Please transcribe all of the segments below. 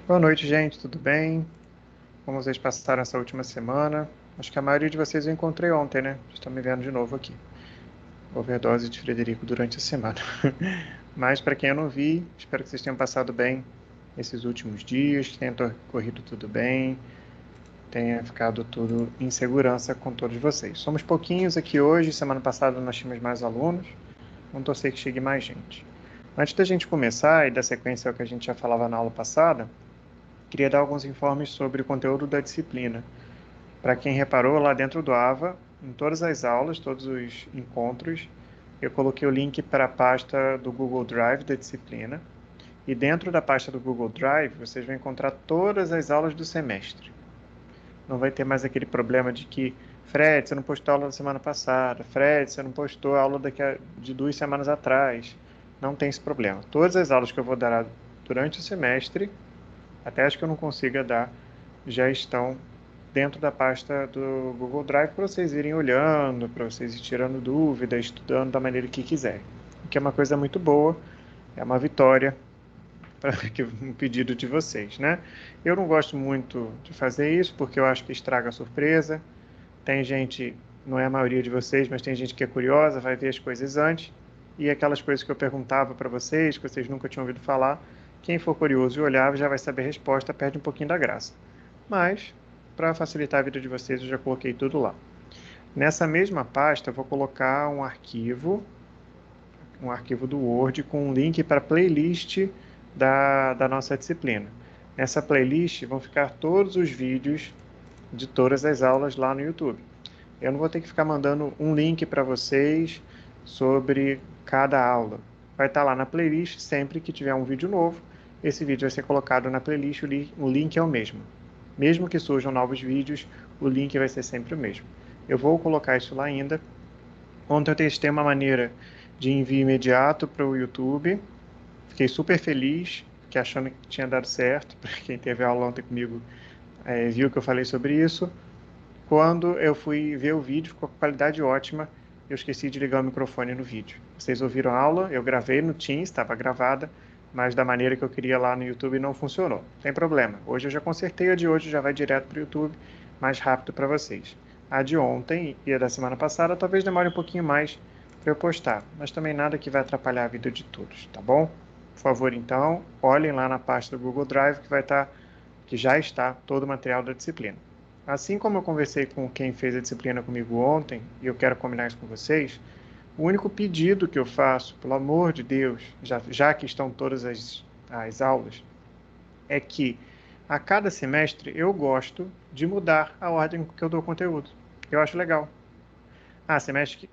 Boa noite, gente, tudo bem? Como vocês passaram essa última semana? Acho que a maioria de vocês eu encontrei ontem, né? Estão me vendo de novo aqui. Overdose de Frederico durante a semana. Mas para quem eu não vi, espero que vocês tenham passado bem esses últimos dias, que tenha corrido tudo bem, tenha ficado tudo em segurança com todos vocês. Somos pouquinhos aqui hoje, semana passada nós tínhamos mais alunos, vamos torcer que chegue mais gente. Antes da gente começar e da sequência ao que a gente já falava na aula passada, queria dar alguns informes sobre o conteúdo da disciplina. Para quem reparou, lá dentro do AVA, em todas as aulas, todos os encontros, eu coloquei o link para a pasta do Google Drive da disciplina. E dentro da pasta do Google Drive, vocês vão encontrar todas as aulas do semestre. Não vai ter mais aquele problema de que, Fred, você não postou a aula da semana passada. Fred, você não postou a aula de 2 semanas atrás. Não tem esse problema. Todas as aulas que eu vou dar durante o semestre, até as que eu não consiga dar, já estão dentro da pasta do Google Drive para vocês irem olhando, para vocês irem tirando dúvidas, estudando da maneira que quiserem. O que é uma coisa muito boa, é uma vitória para um pedido de vocês, né? Eu não gosto muito de fazer isso porque eu acho que estraga a surpresa. Tem gente, não é a maioria de vocês, mas tem gente que é curiosa, vai ver as coisas antes e aquelas coisas que eu perguntava para vocês, que vocês nunca tinham ouvido falar, quem for curioso e olhar já vai saber a resposta, perde um pouquinho da graça. Mas, para facilitar a vida de vocês, eu já coloquei tudo lá. Nessa mesma pasta, eu vou colocar um arquivo do Word com um link para a playlist da nossa disciplina. Nessa playlist vão ficar todos os vídeos de todas as aulas lá no YouTube. Eu não vou ter que ficar mandando um link para vocês sobre cada aula. Vai estar lá na playlist sempre que tiver um vídeo novo. Esse vídeo vai ser colocado na playlist, o link é o mesmo. Mesmo que surjam novos vídeos, o link vai ser sempre o mesmo. Eu vou colocar isso lá ainda. Ontem eu testei uma maneira de envio imediato para o YouTube. Fiquei super feliz, fiquei achando que tinha dado certo. Para quem teve aula ontem comigo, viu que eu falei sobre isso. Quando eu fui ver o vídeo, ficou com qualidade ótima. Eu esqueci de ligar o microfone no vídeo. Vocês ouviram a aula? Eu gravei no Teams, estava gravada, mas da maneira que eu queria lá no YouTube não funcionou. Sem problema. Hoje eu já consertei, a de hoje já vai direto para o YouTube, mais rápido para vocês. A de ontem e a da semana passada talvez demore um pouquinho mais para eu postar, mas também nada que vai atrapalhar a vida de todos, tá bom? Por favor, então, olhem lá na pasta do Google Drive que já está todo o material da disciplina. Assim como eu conversei com quem fez a disciplina comigo ontem, e eu quero combinar isso com vocês, o único pedido que eu faço, pelo amor de Deus, já que estão todas as aulas, é que a cada semestre eu gosto de mudar a ordem que eu dou conteúdo. Eu acho legal. Semestre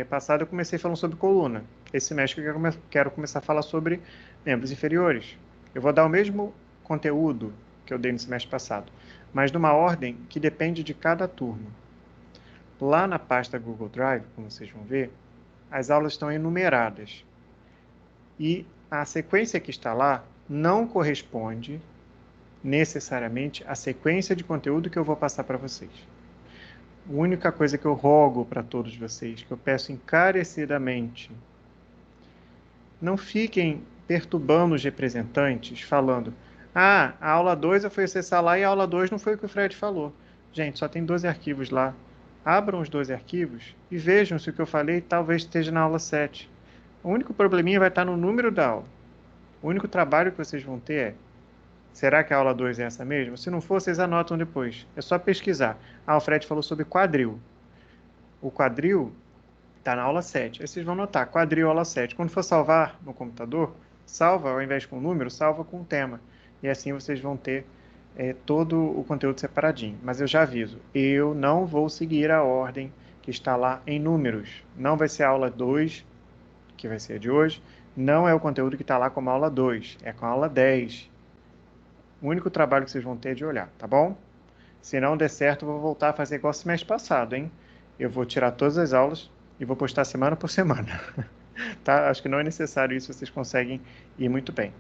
passado eu comecei falando sobre coluna. Esse semestre eu quero começar a falar sobre membros inferiores. Eu vou dar o mesmo conteúdo que eu dei no semestre passado, mas numa ordem que depende de cada turma. Lá na pasta Google Drive, como vocês vão ver, as aulas estão enumeradas. E a sequência que está lá não corresponde necessariamente à sequência de conteúdo que eu vou passar para vocês. A única coisa que eu rogo para todos vocês, que eu peço encarecidamente, não fiquem perturbando os representantes falando: a aula 2 eu fui acessar lá e a aula 2 não foi o que o Fred falou. Gente, só tem 12 arquivos lá. Abram os 12 arquivos e vejam se o que eu falei talvez esteja na aula 7. O único probleminha vai estar no número da aula. O único trabalho que vocês vão ter é: será que a aula 2 é essa mesmo? Se não for, vocês anotam depois. É só pesquisar. O Fred falou sobre quadril. O quadril está na aula 7. Aí vocês vão notar, quadril, aula 7. Quando for salvar no computador, salva, ao invés com o número, salva com o tema. E assim vocês vão ter todo o conteúdo separadinho. Mas eu já aviso, eu não vou seguir a ordem que está lá em números. Não vai ser a aula 2, que vai ser a de hoje. Não é o conteúdo que está lá como aula 2, é com a aula 10. O único trabalho que vocês vão ter é de olhar, tá bom? Se não der certo, eu vou voltar a fazer igual semestre passado, hein? Eu vou tirar todas as aulas e vou postar semana por semana. Tá? Acho que não é necessário isso, vocês conseguem ir muito bem.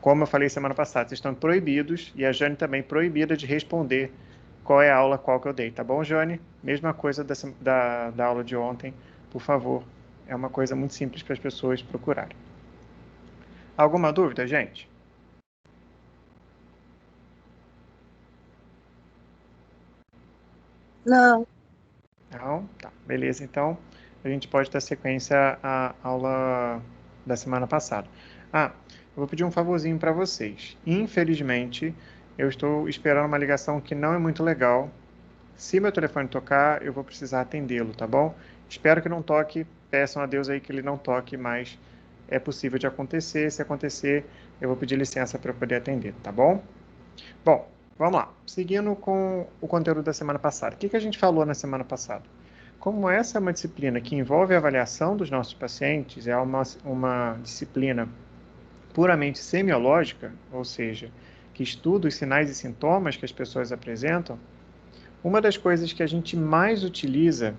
Como eu falei semana passada, vocês estão proibidos, e a Jane também proibida de responder qual é a aula qual que eu dei, tá bom, Jane? Mesma coisa da aula de ontem, por favor. É uma coisa muito simples para as pessoas procurarem. Alguma dúvida, gente? Não. Não? Tá, beleza. Então, a gente pode dar sequência à aula da semana passada. Ah, eu vou pedir um favorzinho para vocês. Infelizmente, eu estou esperando uma ligação que não é muito legal. Se meu telefone tocar, eu vou precisar atendê-lo, tá bom? Espero que não toque. Peçam a Deus aí que ele não toque, mas é possível de acontecer. Se acontecer, eu vou pedir licença para poder atender, tá bom? Bom, vamos lá. Seguindo com o conteúdo da semana passada. O que a gente falou na semana passada? Como essa é uma disciplina que envolve a avaliação dos nossos pacientes, é uma disciplina puramente semiológica, ou seja, que estuda os sinais e sintomas que as pessoas apresentam, uma das coisas que a gente mais utiliza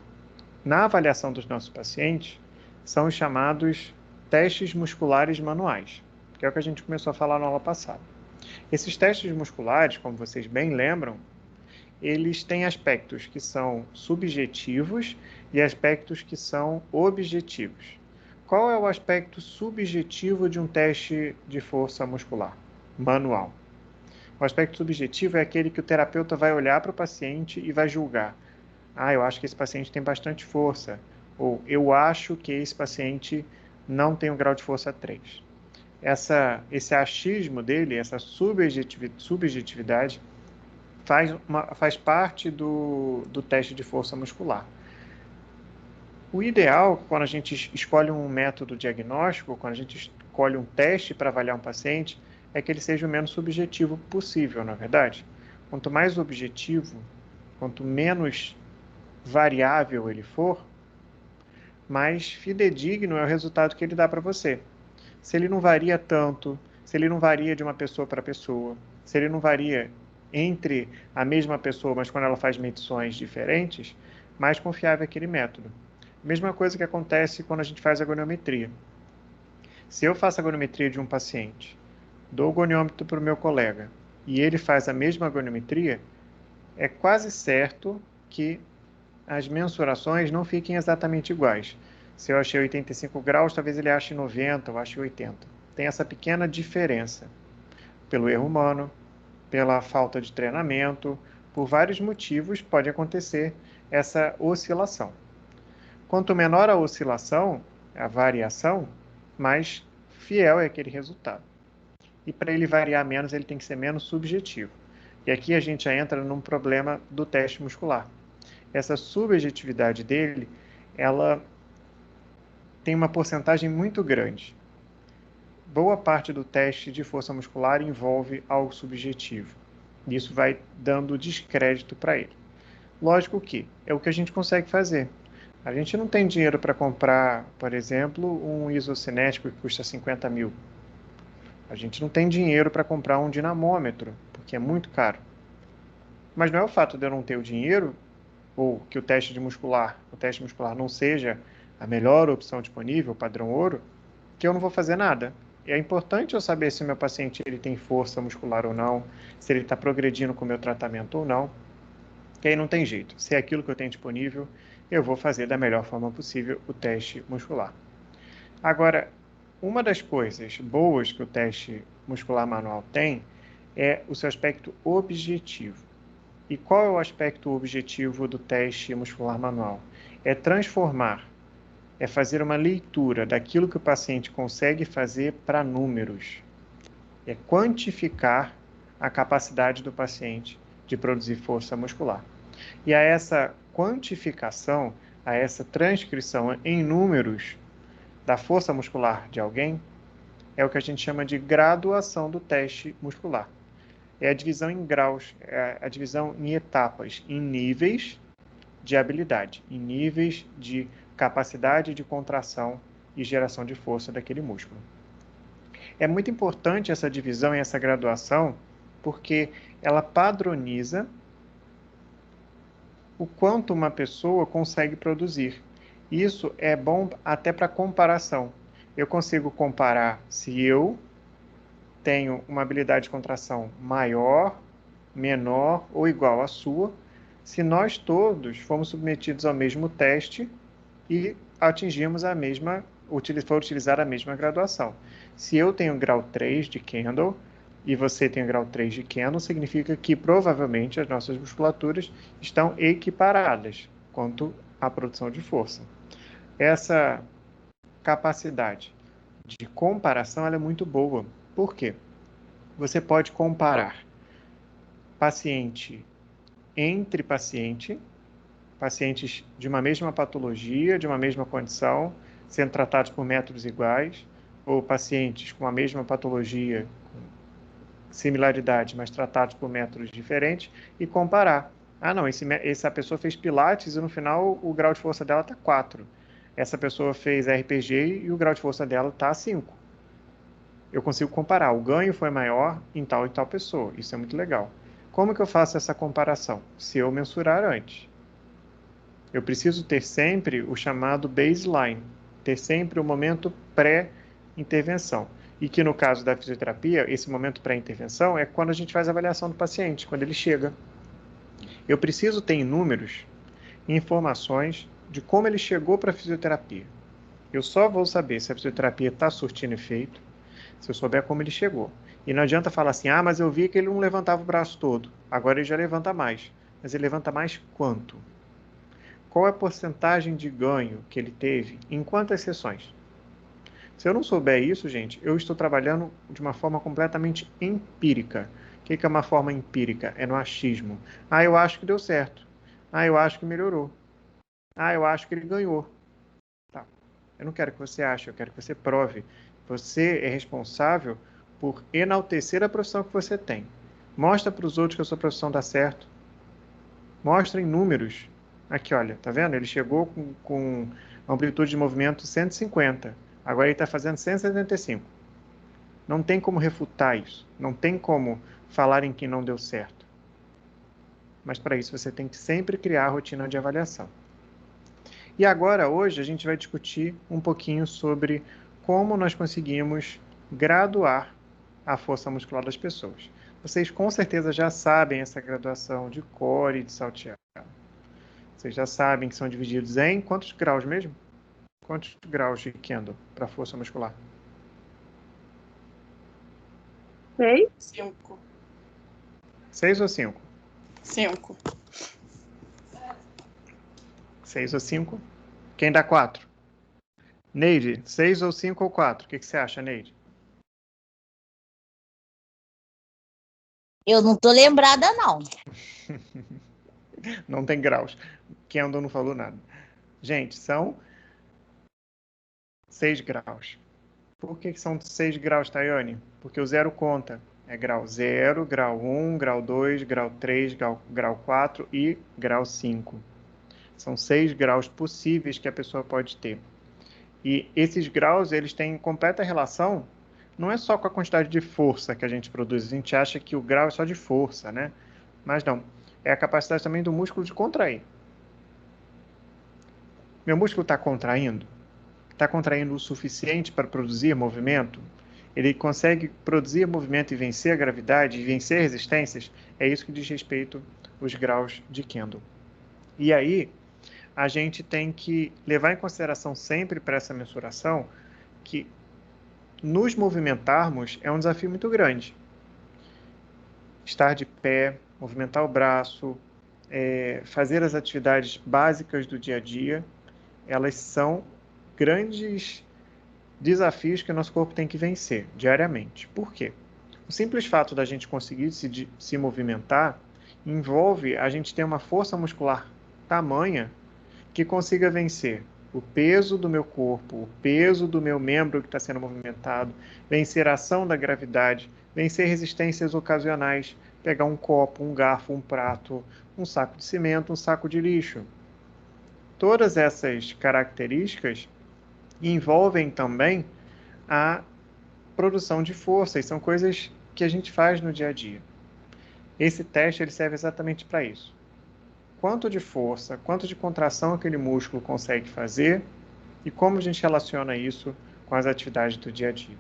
na avaliação dos nossos pacientes são os chamados testes musculares manuais, que é o que a gente começou a falar na aula passada. Esses testes musculares, como vocês bem lembram, eles têm aspectos que são subjetivos e aspectos que são objetivos. Qual é o aspecto subjetivo de um teste de força muscular manual? O aspecto subjetivo é aquele que o terapeuta vai olhar para o paciente e vai julgar. Ah, eu acho que esse paciente tem bastante força. Ou eu acho que esse paciente não tem um grau de força 3. Esse achismo dele, essa subjetividade, faz parte do teste de força muscular. O ideal, quando a gente escolhe um método diagnóstico, quando a gente escolhe um teste para avaliar um paciente, é que ele seja o menos subjetivo possível, na verdade. Quanto mais objetivo, quanto menos variável ele for, mais fidedigno é o resultado que ele dá para você. Se ele não varia tanto, se ele não varia de uma pessoa para pessoa, se ele não varia entre a mesma pessoa, mas quando ela faz medições diferentes, mais confiável é aquele método. Mesma coisa que acontece quando a gente faz a goniometria. Se eu faço a goniometria de um paciente, dou o goniômetro para o meu colega e ele faz a mesma goniometria, é quase certo que as mensurações não fiquem exatamente iguais. Se eu achei 85 graus, talvez ele ache 90 ou ache 80. Tem essa pequena diferença pelo erro humano, pela falta de treinamento, por vários motivos pode acontecer essa oscilação. Quanto menor a oscilação, a variação, mais fiel é aquele resultado. E para ele variar menos, ele tem que ser menos subjetivo. E aqui a gente já entra num problema do teste muscular. Essa subjetividade dele, ela tem uma porcentagem muito grande. Boa parte do teste de força muscular envolve algo subjetivo. Isso vai dando descrédito para ele. Lógico que é o que a gente consegue fazer. A gente não tem dinheiro para comprar, por exemplo, um isocinético que custa 50 mil. A gente não tem dinheiro para comprar um dinamômetro, porque é muito caro. Mas não é o fato de eu não ter o dinheiro, ou que o teste muscular não seja a melhor opção disponível, padrão ouro, que eu não vou fazer nada. E é importante eu saber se o meu paciente ele tem força muscular ou não, se ele está progredindo com o meu tratamento ou não, que aí não tem jeito. Se é aquilo que eu tenho disponível, eu vou fazer da melhor forma possível o teste muscular. Agora, uma das coisas boas que o teste muscular manual tem é o seu aspecto objetivo. E qual é o aspecto objetivo do teste muscular manual? É transformar, é fazer uma leitura daquilo que o paciente consegue fazer para números. É quantificar a capacidade do paciente de produzir força muscular. E a essa quantificação, a essa transcrição em números da força muscular de alguém, é o que a gente chama de graduação do teste muscular. É a divisão em graus, é a divisão em etapas, em níveis de habilidade, em níveis de capacidade de contração e geração de força daquele músculo. É muito importante essa divisão e essa graduação, porque ela padroniza o quanto uma pessoa consegue produzir. Isso é bom até para comparação. Eu consigo comparar se eu tenho uma habilidade de contração maior, menor ou igual à sua, se nós todos fomos submetidos ao mesmo teste e atingimos for utilizar a mesma graduação. Se eu tenho grau 3 de Kendall, e você tem o grau 3 de Kendall, significa que provavelmente as nossas musculaturas estão equiparadas quanto à produção de força. Essa capacidade de comparação ela é muito boa. Por quê? Você pode comparar paciente entre pacientes de uma mesma patologia, de uma mesma condição, sendo tratados por métodos iguais, ou pacientes com a mesma patologia, com similaridade, mas tratados por métodos diferentes, e comparar. Ah, não, essa pessoa fez Pilates e no final o grau de força dela está 4. Essa pessoa fez RPG e o grau de força dela está 5. Eu consigo comparar. O ganho foi maior em tal e tal pessoa. Isso é muito legal. Como que eu faço essa comparação? Se eu mensurar antes. Eu preciso ter sempre o chamado baseline, ter sempre o momento pré-intervenção. E que no caso da fisioterapia, esse momento pré-intervenção é quando a gente faz a avaliação do paciente, quando ele chega. Eu preciso ter em números informações de como ele chegou para a fisioterapia. Eu só vou saber se a fisioterapia está surtindo efeito se eu souber como ele chegou. E não adianta falar assim, ah, mas eu vi que ele não levantava o braço todo, agora ele já levanta mais. Mas ele levanta mais quanto? Qual é a porcentagem de ganho que ele teve em quantas sessões? Se eu não souber isso, gente, eu estou trabalhando de uma forma completamente empírica. O que é uma forma empírica? É no achismo. Ah, eu acho que deu certo. Ah, eu acho que melhorou. Ah, eu acho que ele ganhou. Tá. Eu não quero que você ache, eu quero que você prove. Você é responsável por enaltecer a profissão que você tem. Mostra para os outros que a sua profissão dá certo. Mostra em números. Aqui, olha, tá vendo? Ele chegou com amplitude de movimento 150. Agora ele está fazendo 175. Não tem como refutar isso. Não tem como falar em que não deu certo. Mas para isso você tem que sempre criar a rotina de avaliação. E agora, hoje, a gente vai discutir um pouquinho sobre como nós conseguimos graduar a força muscular das pessoas. Vocês com certeza já sabem essa graduação de core e de salteado. Vocês já sabem que são divididos em quantos graus mesmo? Quantos graus de Kendall para força muscular? 6? 5. 6 ou 5? 5. 6 ou 5? Quem dá 4? Neide, 6 ou 5 ou 4? O que você acha, Neide? Eu não tô lembrada, não. Não tem graus. Kendall não falou nada. Gente, são 6 graus. Por que são 6 graus, Tayane? Porque o zero conta. É grau 0, grau 1, grau 2, grau 3, grau 4 e grau 5. São 6 graus possíveis que a pessoa pode ter. E esses graus, eles têm completa relação, não é só com a quantidade de força que a gente produz. A gente acha que o grau é só de força, né? Mas não. É a capacidade também do músculo de contrair. Meu músculo está contraindo? Está contraindo o suficiente para produzir movimento? Ele consegue produzir movimento e vencer a gravidade, e vencer resistências? É isso que diz respeito aos graus de Kendall. E aí, a gente tem que levar em consideração sempre para essa mensuração que nos movimentarmos é um desafio muito grande. Estar de pé, movimentar o braço, fazer as atividades básicas do dia a dia, elas são grandes desafios que o nosso corpo tem que vencer diariamente. Por quê? O simples fato da gente conseguir se movimentar envolve a gente ter uma força muscular tamanha que consiga vencer o peso do meu corpo, o peso do meu membro que está sendo movimentado, vencer a ação da gravidade, vencer resistências ocasionais, pegar um copo, um garfo, um prato, um saco de cimento, um saco de lixo. Todas essas características envolvem também a produção de força, e são coisas que a gente faz no dia a dia. Esse teste ele serve exatamente para isso. Quanto de força, quanto de contração aquele músculo consegue fazer e como a gente relaciona isso com as atividades do dia a dia.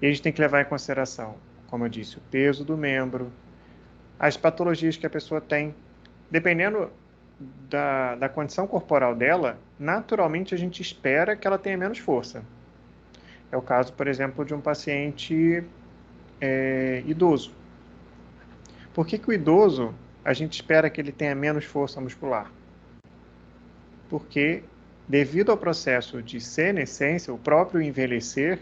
E a gente tem que levar em consideração, como eu disse, o peso do membro, as patologias que a pessoa tem. Dependendo da condição corporal dela, naturalmente a gente espera que ela tenha menos força. É o caso, por exemplo, de um paciente idoso. Por que o idoso, a gente espera que ele tenha menos força muscular? Porque, devido ao processo de senescência, o próprio envelhecer,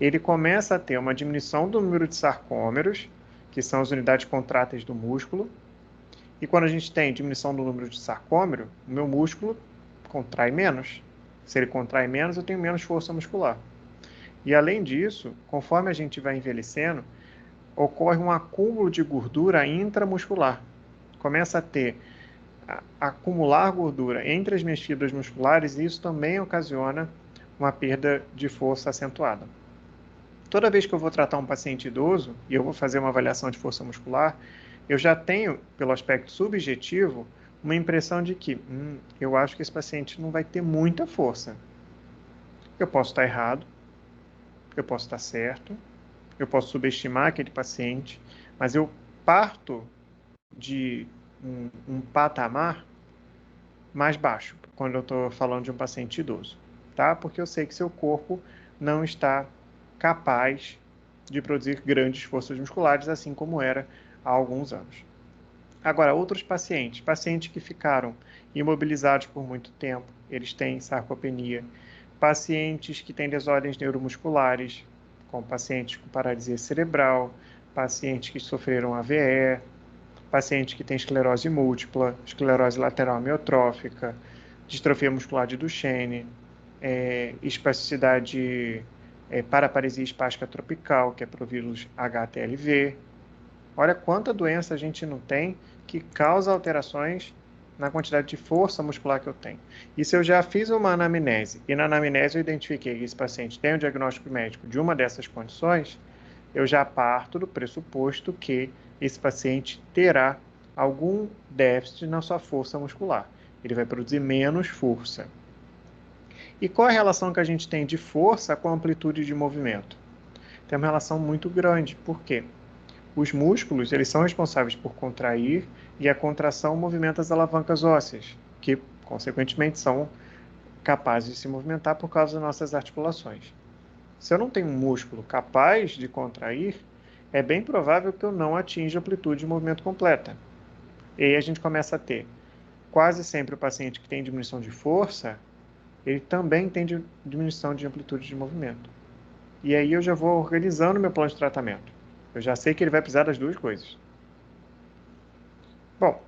ele começa a ter uma diminuição do número de sarcômeros, que são as unidades contráteis do músculo. E quando a gente tem diminuição do número de sarcômero, o meu músculo contrai menos. Se ele contrai menos, eu tenho menos força muscular. E além disso, conforme a gente vai envelhecendo, ocorre um acúmulo de gordura intramuscular. Começa a acumular gordura entre as minhas fibras musculares e isso também ocasiona uma perda de força acentuada. Toda vez que eu vou tratar um paciente idoso e eu vou fazer uma avaliação de força muscular, eu já tenho, pelo aspecto subjetivo, uma impressão de que eu acho que esse paciente não vai ter muita força. Eu posso estar errado, eu posso estar certo, eu posso subestimar aquele paciente, mas eu parto de um patamar mais baixo, quando eu estou falando de um paciente idoso, tá? Porque eu sei que seu corpo não está capaz de produzir grandes forças musculares, assim como era há alguns anos. Agora, outros pacientes que ficaram imobilizados por muito tempo, eles têm sarcopenia. Pacientes que têm desordens neuromusculares, como pacientes com paralisia cerebral, pacientes que sofreram AVE, pacientes que têm esclerose múltipla, esclerose lateral amiotrófica, distrofia muscular de Duchenne, espasticidade, paraparesia espástica tropical, que é pro vírus HTLV. Olha quanta doença a gente não tem que causa alterações na quantidade de força muscular que eu tenho. E se eu já fiz uma anamnese, e na anamnese eu identifiquei que esse paciente tem um diagnóstico médico de uma dessas condições, eu já parto do pressuposto que esse paciente terá algum déficit na sua força muscular. Ele vai produzir menos força. E qual é a relação que a gente tem de força com a amplitude de movimento? Tem uma relação muito grande. Por quê? Os músculos, eles são responsáveis por contrair e a contração movimenta as alavancas ósseas, que, consequentemente, são capazes de se movimentar por causa das nossas articulações. Se eu não tenho um músculo capaz de contrair, é bem provável que eu não atinja a amplitude de movimento completa. E aí a gente começa a ter quase sempre o paciente que tem diminuição de força, ele também tem diminuição de amplitude de movimento. E aí eu já vou organizando meu plano de tratamento. Eu já sei que ele vai precisar das duas coisas. Bom,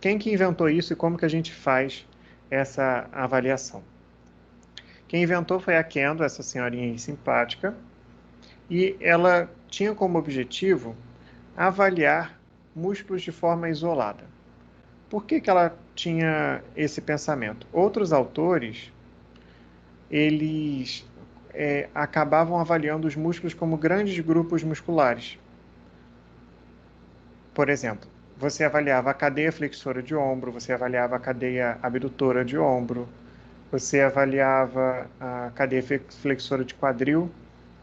quem que inventou isso e como que a gente faz essa avaliação? Quem inventou foi a Kendo, essa senhorinha simpática, e ela tinha como objetivo avaliar músculos de forma isolada. Por que ela tinha esse pensamento? Outros autores, eles acabavam avaliando os músculos como grandes grupos musculares. Por exemplo, você avaliava a cadeia flexora de ombro, você avaliava a cadeia abdutora de ombro, você avaliava a cadeia flexora de quadril.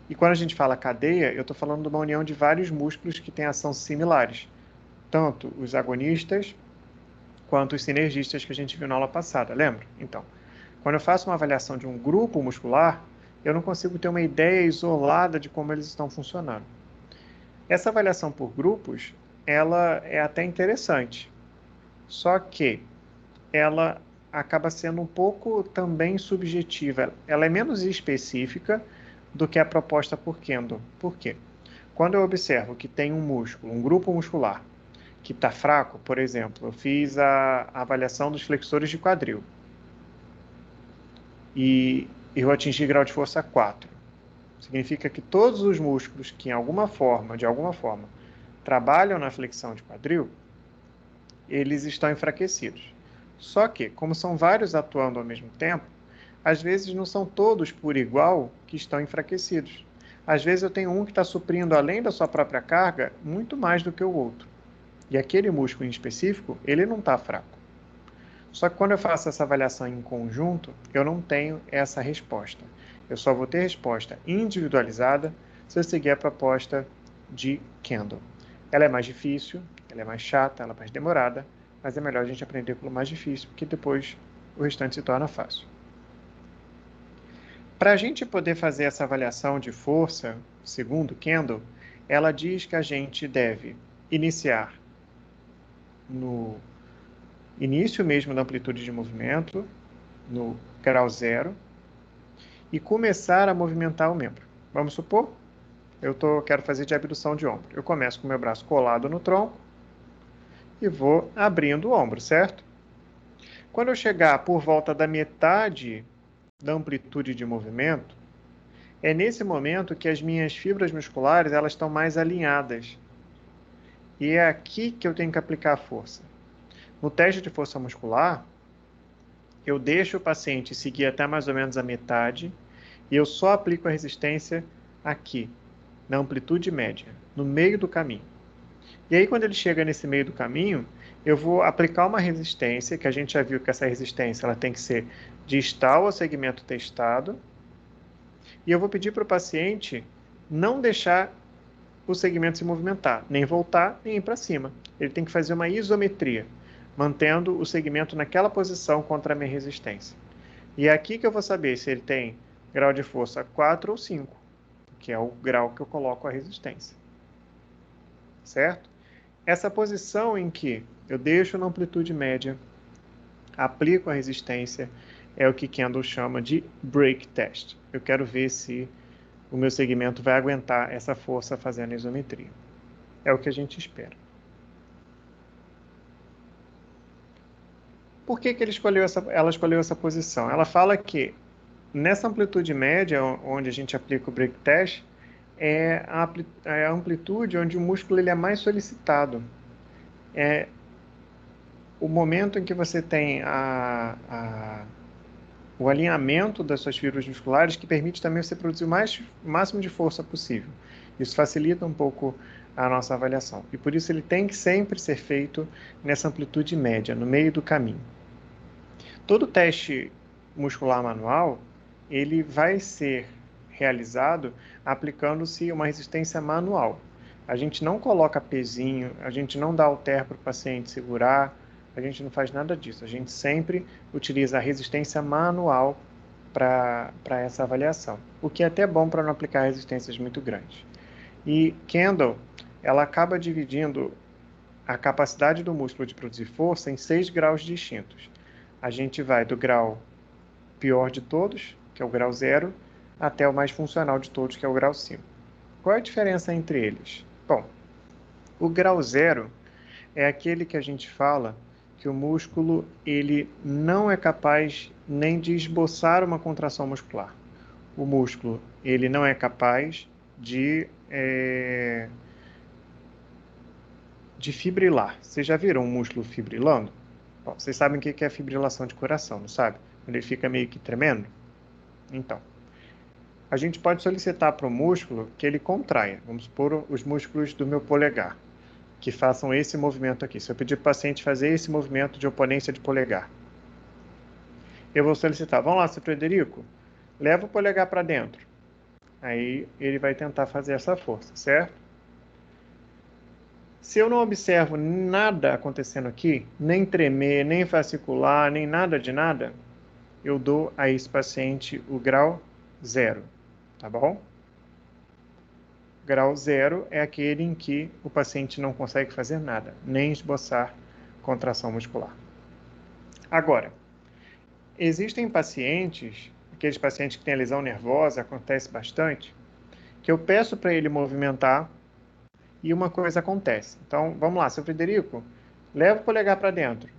E quando a gente fala cadeia, eu estou falando de uma união de vários músculos que têm ação similares, tanto os agonistas quanto os sinergistas que a gente viu na aula passada, lembra? Então, quando eu faço uma avaliação de um grupo muscular, eu não consigo ter uma ideia isolada de como eles estão funcionando. Essa avaliação por grupos, ela é até interessante, só que ela acaba sendo um pouco também subjetiva. Ela é menos específica do que a proposta por Kendo. Por quê? Quando eu observo que tem um músculo, um grupo muscular, que está fraco, por exemplo, eu fiz a avaliação dos flexores de quadril e eu atingi grau de força 4. Significa que todos os músculos que, de alguma forma, trabalham na flexão de quadril, eles estão enfraquecidos. Só que, como são vários atuando ao mesmo tempo, às vezes não são todos por igual que estão enfraquecidos. Às vezes eu tenho um que está suprindo, além da sua própria carga, muito mais do que o outro. E aquele músculo em específico, ele não está fraco. Só que quando eu faço essa avaliação em conjunto, eu não tenho essa resposta. Eu só vou ter resposta individualizada se eu seguir a proposta de Kendo. Ela é mais difícil, ela é mais chata, ela é mais demorada, mas é melhor a gente aprender pelo mais difícil, porque depois o restante se torna fácil. Para a gente poder fazer essa avaliação de força, segundo Kendo, ela diz que a gente deve iniciar no início mesmo da amplitude de movimento, no grau 0, e começar a movimentar o membro. Vamos supor, quero fazer de abdução de ombro. Eu começo com o meu braço colado no tronco e vou abrindo o ombro, certo? Quando eu chegar por volta da metade da amplitude de movimento, é nesse momento que as minhas fibras musculares elas estão mais alinhadas. E é aqui que eu tenho que aplicar a força. No teste de força muscular, eu deixo o paciente seguir até mais ou menos a metade e eu só aplico a resistência aqui, na amplitude média, no meio do caminho. E aí, quando ele chega nesse meio do caminho, eu vou aplicar uma resistência, que a gente já viu que essa resistência ela tem que ser distal ao segmento testado, e eu vou pedir para o paciente não deixar o segmento se movimentar, nem voltar, nem ir para cima. Ele tem que fazer uma isometria, mantendo o segmento naquela posição contra a minha resistência. E é aqui que eu vou saber se ele tem grau de força 4 ou 5, que é o grau que eu coloco a resistência. Certo? Essa posição em que eu deixo na amplitude média, aplico a resistência, é o que Kendall chama de break test. Eu quero ver se o meu segmento vai aguentar essa força fazendo a isometria. É o que a gente espera. Por que ela escolheu essa posição? Ela fala que nessa amplitude média, onde a gente aplica o break test, é a amplitude onde o músculo ele é mais solicitado. É o momento em que você tem o alinhamento das suas fibras musculares que permite também você produzir o máximo de força possível. Isso facilita um pouco a nossa avaliação. E por isso ele tem que sempre ser feito nessa amplitude média, no meio do caminho. Todo teste muscular manual, ele vai ser realizado aplicando-se uma resistência manual. A gente não coloca pezinho, a gente não dá halter para o paciente segurar, a gente não faz nada disso. A gente sempre utiliza a resistência manual para essa avaliação, o que é até bom para não aplicar resistências muito grandes. E Kendall, ela acaba dividindo a capacidade do músculo de produzir força em 6 graus distintos. A gente vai do grau pior de todos, que é o grau 0, até o mais funcional de todos, que é o grau 5. Qual é a diferença entre eles? Bom, o grau 0 é aquele que a gente fala que o músculo ele não é capaz nem de esboçar uma contração muscular. O músculo ele não é capaz de fibrilar. Vocês já viram um músculo fibrilando? Bom, vocês sabem o que é fibrilação de coração, não sabe? Quando ele fica meio que tremendo? Então, a gente pode solicitar para o músculo que ele contraia. Vamos supor os músculos do meu polegar, que façam esse movimento aqui. Se eu pedir para o paciente fazer esse movimento de oponência de polegar, eu vou solicitar, vamos lá, seu Frederico, leva o polegar para dentro. Aí ele vai tentar fazer essa força, certo? Se eu não observo nada acontecendo aqui, nem tremer, nem fascicular, nem nada de nada, eu dou a esse paciente o grau 0, tá bom? Grau 0 é aquele em que o paciente não consegue fazer nada, nem esboçar contração muscular. Agora, existem pacientes, aqueles pacientes que têm lesão nervosa, acontece bastante, que eu peço para ele movimentar e uma coisa acontece. Então, vamos lá, seu Frederico, leva o polegar para dentro.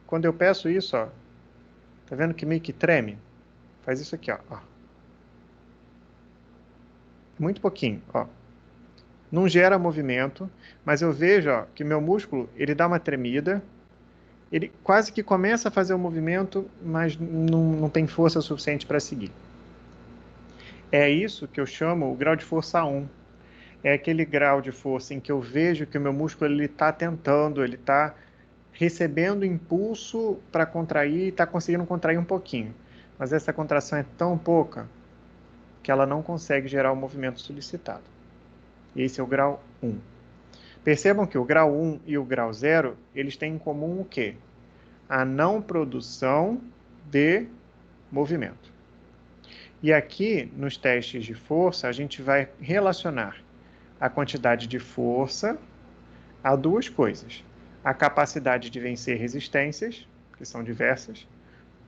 Quando eu peço isso, ó, tá vendo que meio que treme? Faz isso aqui, ó. Muito pouquinho, ó. Não gera movimento, mas eu vejo, ó, que meu músculo, ele dá uma tremida, ele quase que começa a fazer o movimento, mas não tem força suficiente para seguir. É isso que eu chamo o grau de força 1. É aquele grau de força em que eu vejo que o meu músculo ele está tentando, ele está recebendo impulso para contrair e está conseguindo contrair um pouquinho. Mas essa contração é tão pouca que ela não consegue gerar o movimento solicitado. Esse é o grau 1. Percebam que o grau 1 e o grau 0, eles têm em comum o quê? A não produção de movimento. E aqui, nos testes de força, a gente vai relacionar a quantidade de força a duas coisas: a capacidade de vencer resistências, que são diversas,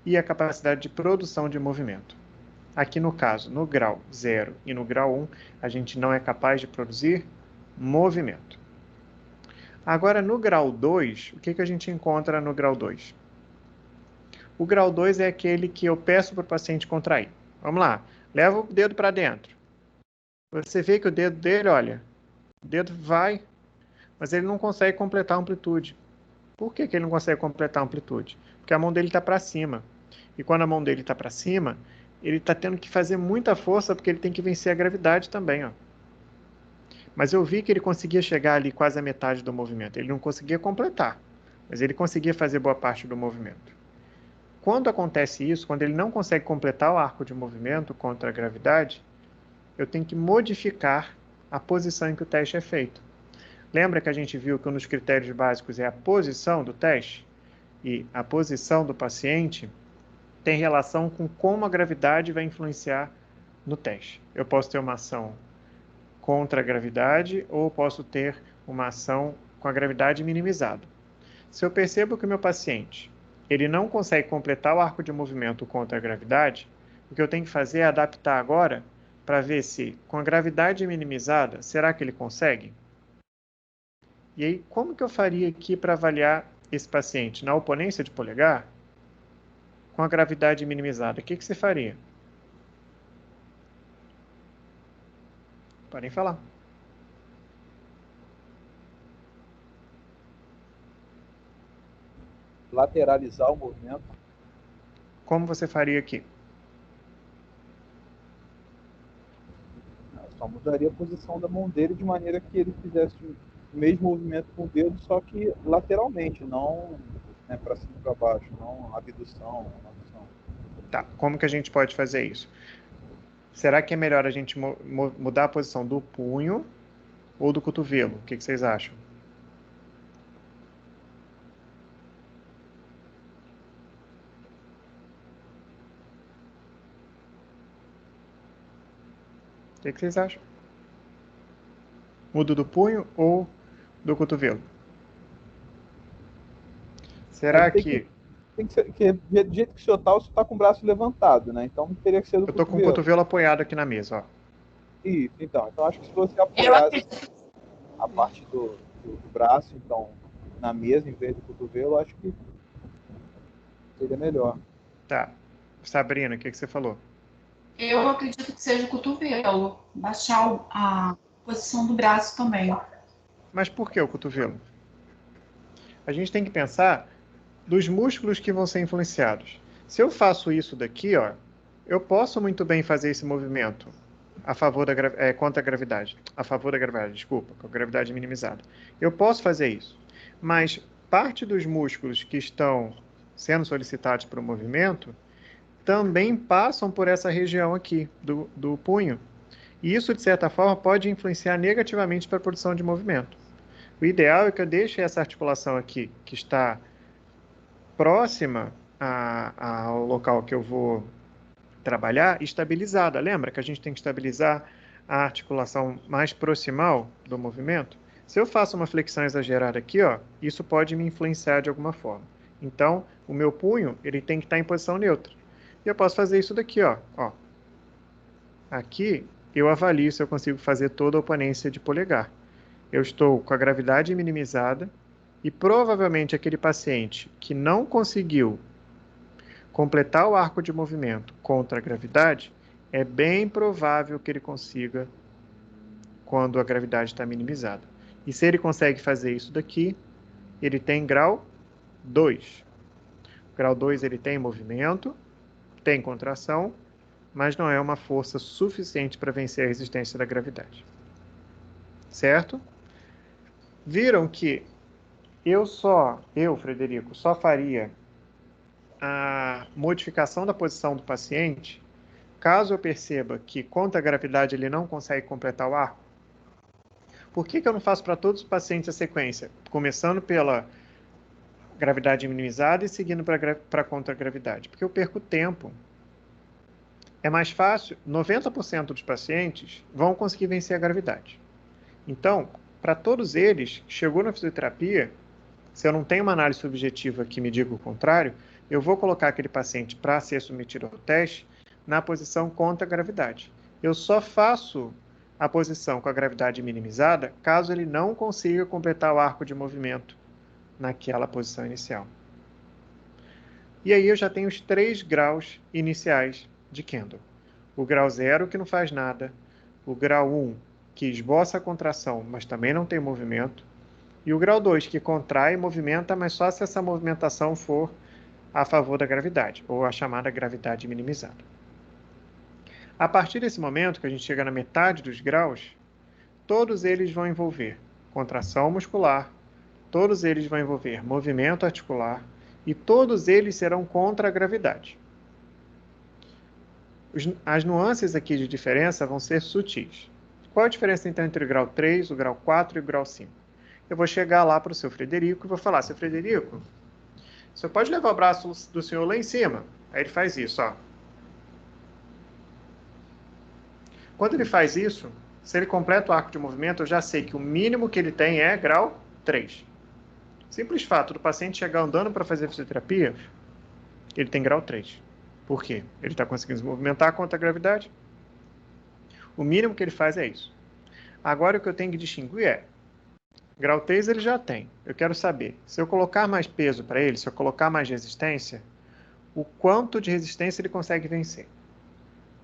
e a capacidade de produção de movimento. Aqui no caso, no grau 0 e no grau 1, a gente não é capaz de produzir movimento. Agora, no grau 2, o que a gente encontra no grau 2? O grau 2 é aquele que eu peço para o paciente contrair. Vamos lá, leva o dedo para dentro. Você vê que o dedo dele, olha, o dedo vai, mas ele não consegue completar a amplitude. Por que ele não consegue completar a amplitude? Porque a mão dele está para cima. E quando a mão dele está para cima, ele está tendo que fazer muita força porque ele tem que vencer a gravidade também, ó. Mas eu vi que ele conseguia chegar ali quase a metade do movimento. Ele não conseguia completar, mas ele conseguia fazer boa parte do movimento. Quando acontece isso, quando ele não consegue completar o arco de movimento contra a gravidade, eu tenho que modificar a posição em que o teste é feito. Lembra que a gente viu que um dos critérios básicos é a posição do teste? E a posição do paciente tem relação com como a gravidade vai influenciar no teste. Eu posso ter uma ação contra a gravidade ou posso ter uma ação com a gravidade minimizada. Se eu percebo que o meu paciente ele não consegue completar o arco de movimento contra a gravidade, o que eu tenho que fazer é adaptar agora para ver se, com a gravidade minimizada, será que ele consegue? E aí, como que eu faria aqui para avaliar esse paciente? Na oponência de polegar, com a gravidade minimizada, o que você faria? Podem falar. Lateralizar o movimento. Como você faria aqui? Eu só mudaria a posição da mão dele de maneira que ele fizesse o mesmo movimento com o dedo, só que lateralmente, não para cima e para baixo, não abdução, abdução. Tá, como que a gente pode fazer isso? Será que é melhor a gente mudar a posição do punho ou do cotovelo? O que vocês acham? O que vocês acham? Mudo do punho ou do cotovelo? Será que... Tem que ser, que do jeito que o senhor está com o braço levantado, né? Então teria que ser do cotovelo. Eu tô com o cotovelo apoiado aqui na mesa, ó. Isso, então acho que se você apoiasse a parte do braço, então, na mesa, em vez do cotovelo, acho que seria melhor. Tá. Sabrina, o que você falou? Eu acredito que seja o cotovelo. Baixar a posição do braço também. Mas por que o cotovelo? A gente tem que pensar dos músculos que vão ser influenciados. Se eu faço isso daqui, ó, eu posso muito bem fazer esse movimento a favor da contra a gravidade. A favor da gravidade, desculpa, com a gravidade minimizada. Eu posso fazer isso. Mas parte dos músculos que estão sendo solicitados para o movimento também passam por essa região aqui do punho. E isso, de certa forma, pode influenciar negativamente para a produção de movimento. O ideal é que eu deixe essa articulação aqui, que está próxima ao local que eu vou trabalhar, estabilizada. Lembra que a gente tem que estabilizar a articulação mais proximal do movimento? Se eu faço uma flexão exagerada aqui, ó, isso pode me influenciar de alguma forma. Então, o meu punho ele tem que estar em posição neutra. E eu posso fazer isso daqui, ó. Aqui, eu avalio se eu consigo fazer toda a oponência de polegar. Eu estou com a gravidade minimizada e provavelmente aquele paciente que não conseguiu completar o arco de movimento contra a gravidade, é bem provável que ele consiga quando a gravidade está minimizada. E se ele consegue fazer isso daqui, ele tem grau 2. Grau 2 ele tem movimento, tem contração, mas não é uma força suficiente para vencer a resistência da gravidade. Certo? Viram que eu, Frederico, só faria a modificação da posição do paciente caso eu perceba que contra a gravidade ele não consegue completar o arco. Por que eu não faço para todos os pacientes a sequência? Começando pela gravidade minimizada e seguindo para contra a gravidade? Porque eu perco tempo. É mais fácil, 90% dos pacientes vão conseguir vencer a gravidade. Então, para todos eles, chegou na fisioterapia, se eu não tenho uma análise subjetiva que me diga o contrário, eu vou colocar aquele paciente para ser submetido ao teste na posição contra a gravidade. Eu só faço a posição com a gravidade minimizada caso ele não consiga completar o arco de movimento naquela posição inicial. E aí eu já tenho os 3 graus iniciais de Kendall. O grau 0, que não faz nada. O grau 1, que esboça a contração, mas também não tem movimento. E o grau 2, que contrai e movimenta, mas só se essa movimentação for a favor da gravidade, ou a chamada gravidade minimizada. A partir desse momento, que a gente chega na metade dos graus, todos eles vão envolver contração muscular, todos eles vão envolver movimento articular, e todos eles serão contra a gravidade. As nuances aqui de diferença vão ser sutis. Qual a diferença então entre o grau 3, o grau 4 e o grau 5? Eu vou chegar lá para o seu Frederico e vou falar: seu Frederico, você pode levar o braço do senhor lá em cima? Aí ele faz isso, ó. Quando ele faz isso, se ele completa o arco de movimento, eu já sei que o mínimo que ele tem é grau 3. Simples fato do paciente chegar andando para fazer fisioterapia, ele tem grau 3. Por quê? Ele está conseguindo se movimentar contra a gravidade. O mínimo que ele faz é isso. Agora o que eu tenho que distinguir é, grau 3 ele já tem. Eu quero saber, se eu colocar mais peso para ele, se eu colocar mais resistência, o quanto de resistência ele consegue vencer.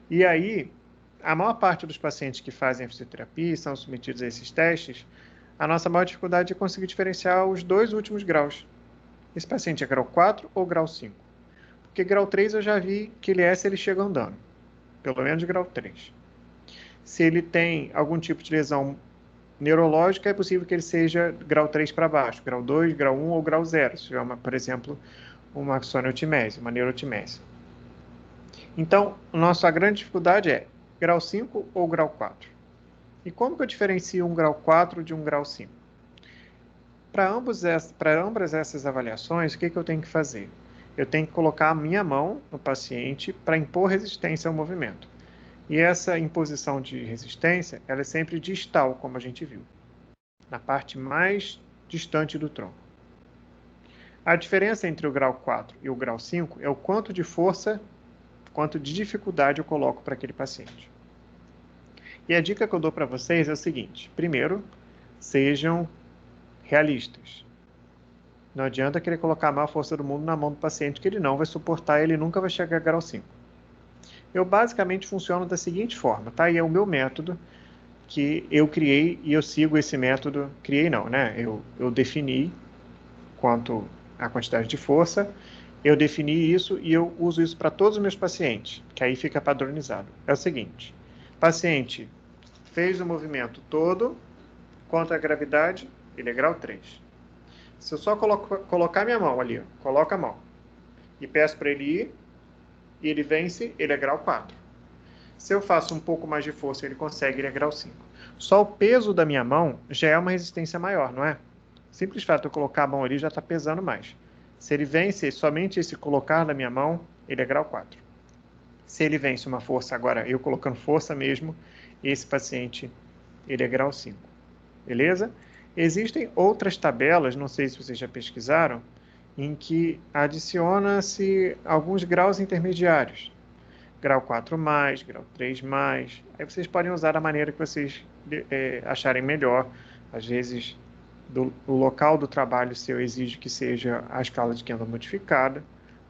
E aí, a maior parte dos pacientes que fazem a fisioterapia e são submetidos a esses testes, a nossa maior dificuldade é conseguir diferenciar os 2 últimos graus. Esse paciente é grau 4 ou grau 5? Porque grau 3 eu já vi que ele é se ele chega andando. Pelo menos grau 3. Se ele tem algum tipo de lesão neurológica, é possível que ele seja grau 3 para baixo, grau 2, grau 1 ou grau 0, se tiver, por exemplo, uma axoniotimese, uma neurotimese. Então, a grande dificuldade é grau 5 ou grau 4. E como que eu diferencio um grau 4 de um grau 5? Para ambas essas avaliações, o que eu tenho que fazer? Eu tenho que colocar a minha mão no paciente para impor resistência ao movimento. E essa imposição de resistência, ela é sempre distal, como a gente viu, na parte mais distante do tronco. A diferença entre o grau 4 e o grau 5 é o quanto de força, quanto de dificuldade eu coloco para aquele paciente. E a dica que eu dou para vocês é o seguinte: primeiro, sejam realistas. Não adianta querer colocar a maior força do mundo na mão do paciente, que ele não vai suportar e ele nunca vai chegar a grau 5. Eu basicamente funciono da seguinte forma, tá? E é o meu método que eu criei e eu sigo esse método. Criei não, né? Eu defini quanto a quantidade de força, eu defini isso e eu uso isso para todos os meus pacientes, que aí fica padronizado. É o seguinte: paciente fez o movimento todo contra a gravidade, ele é grau 3. Se eu só colocar minha mão ali, coloca a mão, e peço para ele ir, e ele vence, ele é grau 4. Se eu faço um pouco mais de força, ele consegue, ele é grau 5. Só o peso da minha mão já é uma resistência maior, não é? Simples fato de eu colocar a mão ali já está pesando mais. Se ele vence somente esse colocar da minha mão, ele é grau 4. Se ele vence uma força, agora eu colocando força mesmo, esse paciente, ele é grau 5. Beleza? Existem outras tabelas, não sei se vocês já pesquisaram, em que adiciona-se alguns graus intermediários. Grau 4+, grau 3+. Aí vocês podem usar da maneira que vocês acharem melhor. Às vezes, o local do trabalho seu exige que seja a escala de Kendall modificada.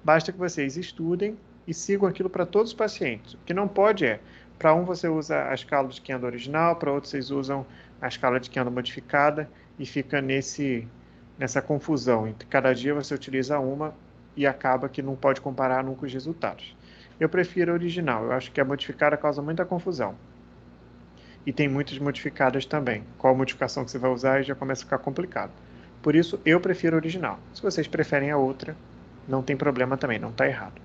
Basta que vocês estudem e sigam aquilo para todos os pacientes. O que não pode é, para um você usa a escala de Kendall original, para outro vocês usam a escala de Kendall modificada e fica nessa confusão. Entre cada dia você utiliza uma e acaba que não pode comparar nunca os resultados. Eu prefiro a original, eu acho que a modificada causa muita confusão. E tem muitas modificadas também. Qual modificação que você vai usar e já começa a ficar complicado. Por isso, eu prefiro a original. Se vocês preferem a outra, não tem problema também, não está errado.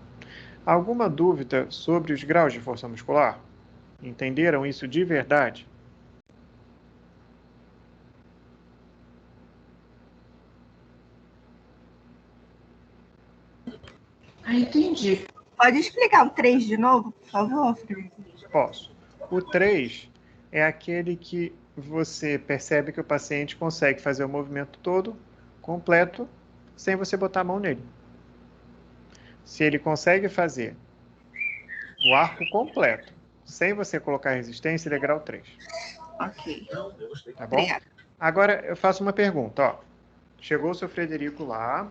Alguma dúvida sobre os graus de força muscular? Entenderam isso de verdade? Entendi. Pode explicar o 3 de novo, por favor? Posso. O 3 é aquele que você percebe que o paciente consegue fazer o movimento todo, completo, sem você botar a mão nele. Se ele consegue fazer o arco completo, sem você colocar resistência, ele é grau 3. Ok. Tá bom? Obrigada. Agora, eu faço uma pergunta, ó. Chegou o seu Frederico lá,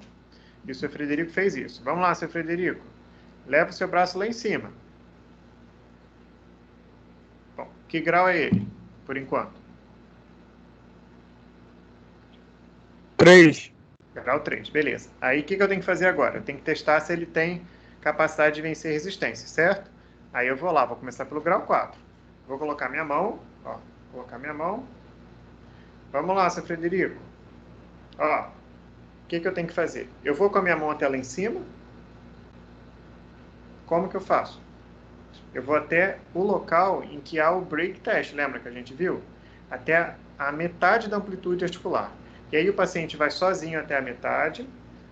e o seu Frederico fez isso. Vamos lá, seu Frederico. Leva o seu braço lá em cima. Bom, que grau é ele, por enquanto? 3. Grau 3, beleza. Aí, o que eu tenho que fazer agora? Eu tenho que testar se ele tem capacidade de vencer resistência, certo? Aí eu vou lá, vou começar pelo grau 4. Vou colocar minha mão, ó. Colocar minha mão. Vamos lá, seu Frederico. Ó, o que eu tenho que fazer? Eu vou com a minha mão até lá em cima. Como que eu faço? Eu vou até o local em que há o break test, lembra que a gente viu? Até a metade da amplitude articular. E aí o paciente vai sozinho até a metade.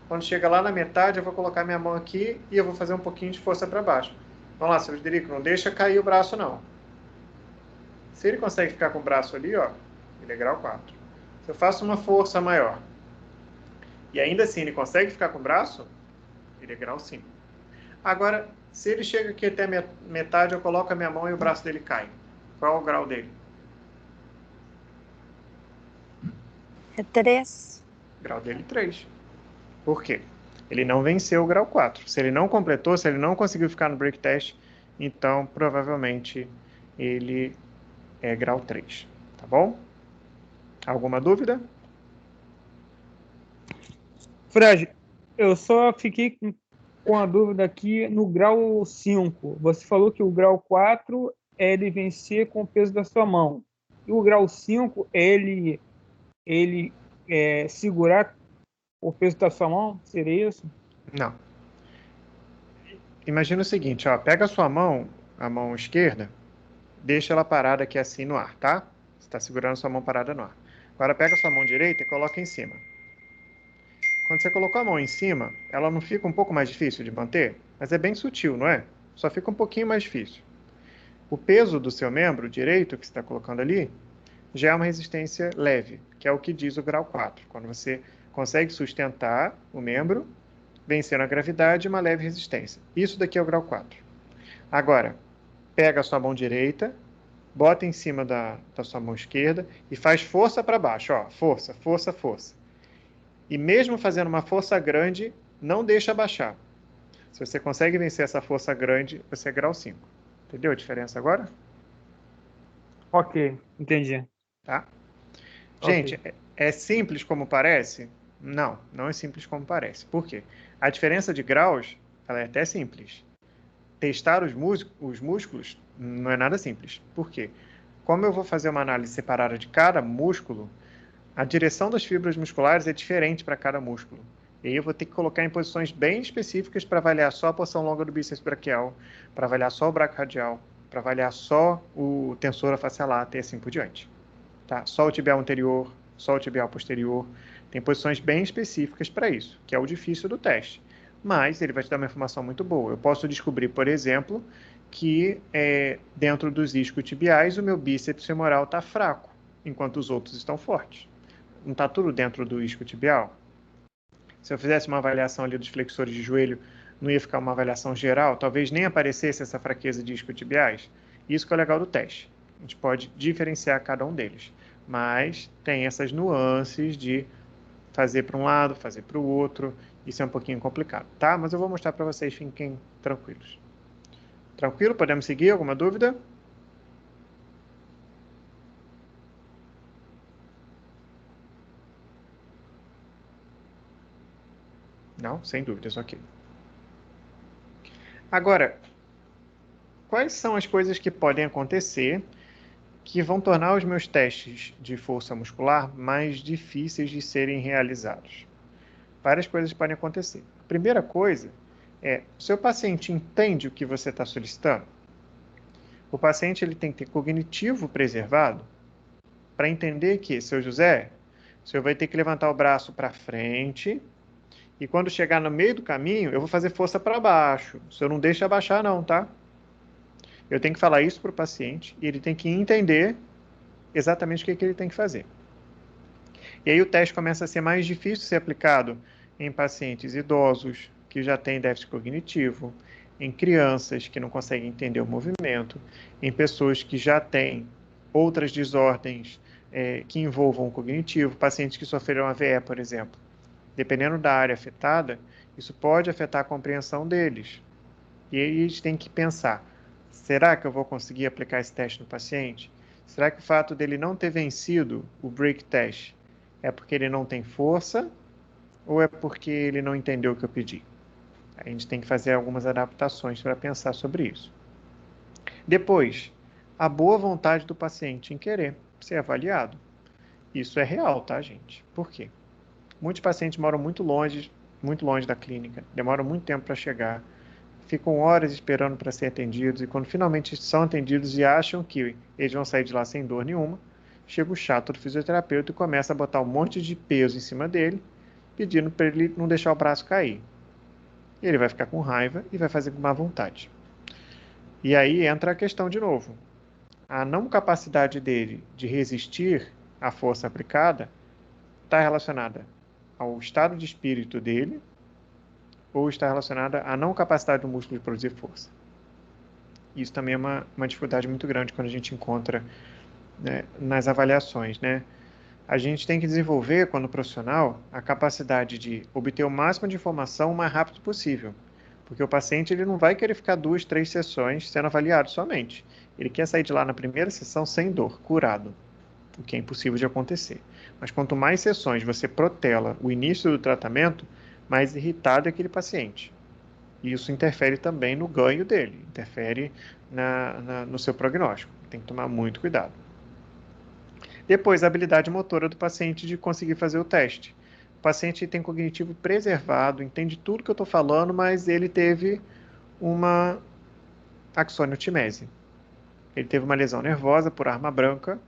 Quando chega lá na metade, eu vou colocar minha mão aqui e eu vou fazer um pouquinho de força para baixo. Vamos lá, seu Frederico, não deixa cair o braço, não. Se ele consegue ficar com o braço ali, ó, ele é grau 4. Se eu faço uma força maior e ainda assim ele consegue ficar com o braço, ele é grau 5. Agora, se ele chega aqui até a metade, eu coloco a minha mão e o braço dele cai. Qual é o grau dele? É 3. Grau dele 3. Por quê? Ele não venceu o grau 4. Se ele não completou, se ele não conseguiu ficar no break test, então provavelmente ele é grau 3. Tá bom? Alguma dúvida? Fred, eu só fiquei com a dúvida aqui no grau 5. Você falou que o grau 4 é ele vencer com o peso da sua mão. E o grau 5 é ele segurar o peso da sua mão? Seria isso? Não. Imagina o seguinte, ó, pega a sua mão, a mão esquerda, deixa ela parada aqui assim no ar, tá? Você está segurando a sua mão parada no ar. Agora pega a sua mão direita e coloca em cima. Quando você colocou a mão em cima, ela não fica um pouco mais difícil de manter? Mas é bem sutil, não é? Só fica um pouquinho mais difícil. O peso do seu membro direito que você está colocando ali já é uma resistência leve, que é o que diz o grau 4. Quando você consegue sustentar o membro, vencendo a gravidade e uma leve resistência. Isso daqui é o grau 4. Agora, pega a sua mão direita, bota em cima da sua mão esquerda e faz força para baixo. Ó, força, força, força. E mesmo fazendo uma força grande, não deixa baixar. Se você consegue vencer essa força grande, você é grau 5. Entendeu a diferença agora? Ok, entendi. Tá? Ok. Gente, é simples como parece? Não, não é simples como parece. Por quê? A diferença de graus, ela é até simples. Testar os músculos não é nada simples. Por quê? Como eu vou fazer uma análise separada de cada músculo, a direção das fibras musculares é diferente para cada músculo. E aí eu vou ter que colocar em posições bem específicas para avaliar só a porção longa do bíceps braquial, para avaliar só o braquioradial, para avaliar só o tensor afacialata e assim por diante. Tá? Só o tibial anterior, só o tibial posterior. Tem posições bem específicas para isso, que é o difícil do teste. Mas ele vai te dar uma informação muito boa. Eu posso descobrir, por exemplo, que dentro dos isquiotibiais o meu bíceps femoral está fraco, enquanto os outros estão fortes. Não está tudo dentro do isquiotibial? Se eu fizesse uma avaliação ali dos flexores de joelho, não ia ficar uma avaliação geral? Talvez nem aparecesse essa fraqueza de isquiotibiais? Isso que é o legal do teste. A gente pode diferenciar cada um deles. Mas tem essas nuances de fazer para um lado, fazer para o outro. Isso é um pouquinho complicado, tá? Mas eu vou mostrar para vocês, fiquem tranquilos. Tranquilo? Podemos seguir? Alguma dúvida? Não? Sem dúvidas, ok. Agora, quais são as coisas que podem acontecer que vão tornar os meus testes de força muscular mais difíceis de serem realizados? Várias coisas podem acontecer. A primeira coisa é, o seu paciente entende o que você está solicitando? O paciente ele tem que ter cognitivo preservado para entender que, seu José, o senhor vai ter que levantar o braço para frente e quando chegar no meio do caminho, eu vou fazer força para baixo. O senhor não deixa abaixar não, tá? Eu tenho que falar isso para o paciente e ele tem que entender exatamente o que ele tem que fazer. E aí o teste começa a ser mais difícil de ser aplicado em pacientes idosos que já têm déficit cognitivo, em crianças que não conseguem entender o movimento, em pessoas que já têm outras desordens que envolvam o cognitivo, pacientes que sofreram AVE, por exemplo. Dependendo da área afetada, isso pode afetar a compreensão deles. E aí a gente tem que pensar, será que eu vou conseguir aplicar esse teste no paciente? Será que o fato dele não ter vencido o break test é porque ele não tem força ou é porque ele não entendeu o que eu pedi? A gente tem que fazer algumas adaptações para pensar sobre isso. Depois, a boa vontade do paciente em querer ser avaliado. Isso é real, tá, gente? Por quê? Muitos pacientes moram muito longe da clínica, demoram muito tempo para chegar, ficam horas esperando para ser atendidos e quando finalmente são atendidos e acham que eles vão sair de lá sem dor nenhuma, chega o chato do fisioterapeuta e começa a botar um monte de peso em cima dele, pedindo para ele não deixar o braço cair. Ele vai ficar com raiva e vai fazer com má vontade. E aí entra a questão de novo. A não capacidade dele de resistir à força aplicada está relacionada ao estado de espírito dele ou está relacionada à não capacidade do músculo de produzir força. Isso também é uma dificuldade muito grande quando a gente encontra, né, nas avaliações, né? A gente tem que desenvolver, quando profissional, a capacidade de obter o máximo de informação o mais rápido possível. Porque o paciente ele não vai querer ficar 2, 3 sessões sendo avaliado somente. Ele quer sair de lá na primeira sessão sem dor, curado, o que é impossível de acontecer. Mas quanto mais sessões você protela o início do tratamento, mais irritado é aquele paciente. E isso interfere também no ganho dele, interfere no seu prognóstico. Tem que tomar muito cuidado. Depois, a habilidade motora do paciente de conseguir fazer o teste. O paciente tem cognitivo preservado, entende tudo que eu estou falando, mas ele teve uma axoniotimese. Ele teve uma lesão nervosa por arma branca,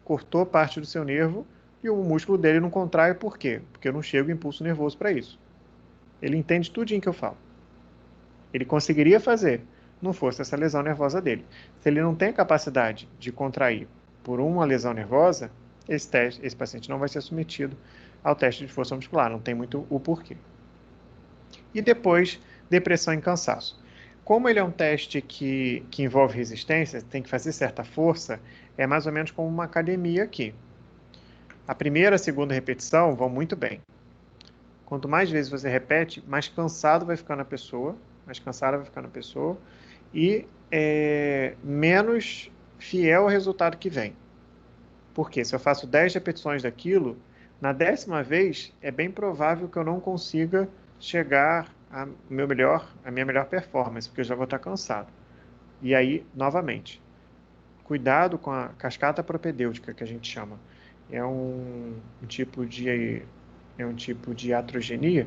cortou parte do seu nervo e o músculo dele não contrai. Por quê? Porque eu não chego impulso nervoso para isso. Ele entende tudinho que eu falo. Ele conseguiria fazer, não fosse essa lesão nervosa dele. Se ele não tem a capacidade de contrair por uma lesão nervosa, esse paciente não vai ser submetido ao teste de força muscular, não tem muito o porquê. E depois, depressão e cansaço. Como ele é um teste que envolve resistência, tem que fazer certa força, é mais ou menos como uma academia aqui. A primeira e a segunda repetição vão muito bem. Quanto mais vezes você repete, mais cansado vai ficando a pessoa, mais cansada vai ficando a pessoa, e menos fiel ao resultado que vem. Porque se eu faço 10 repetições daquilo, na 10ª vez é bem provável que eu não consiga chegar à minha melhor performance, porque eu já vou estar cansado. E aí, novamente, cuidado com a cascata propedêutica, que a gente chama. É um tipo de atrogenia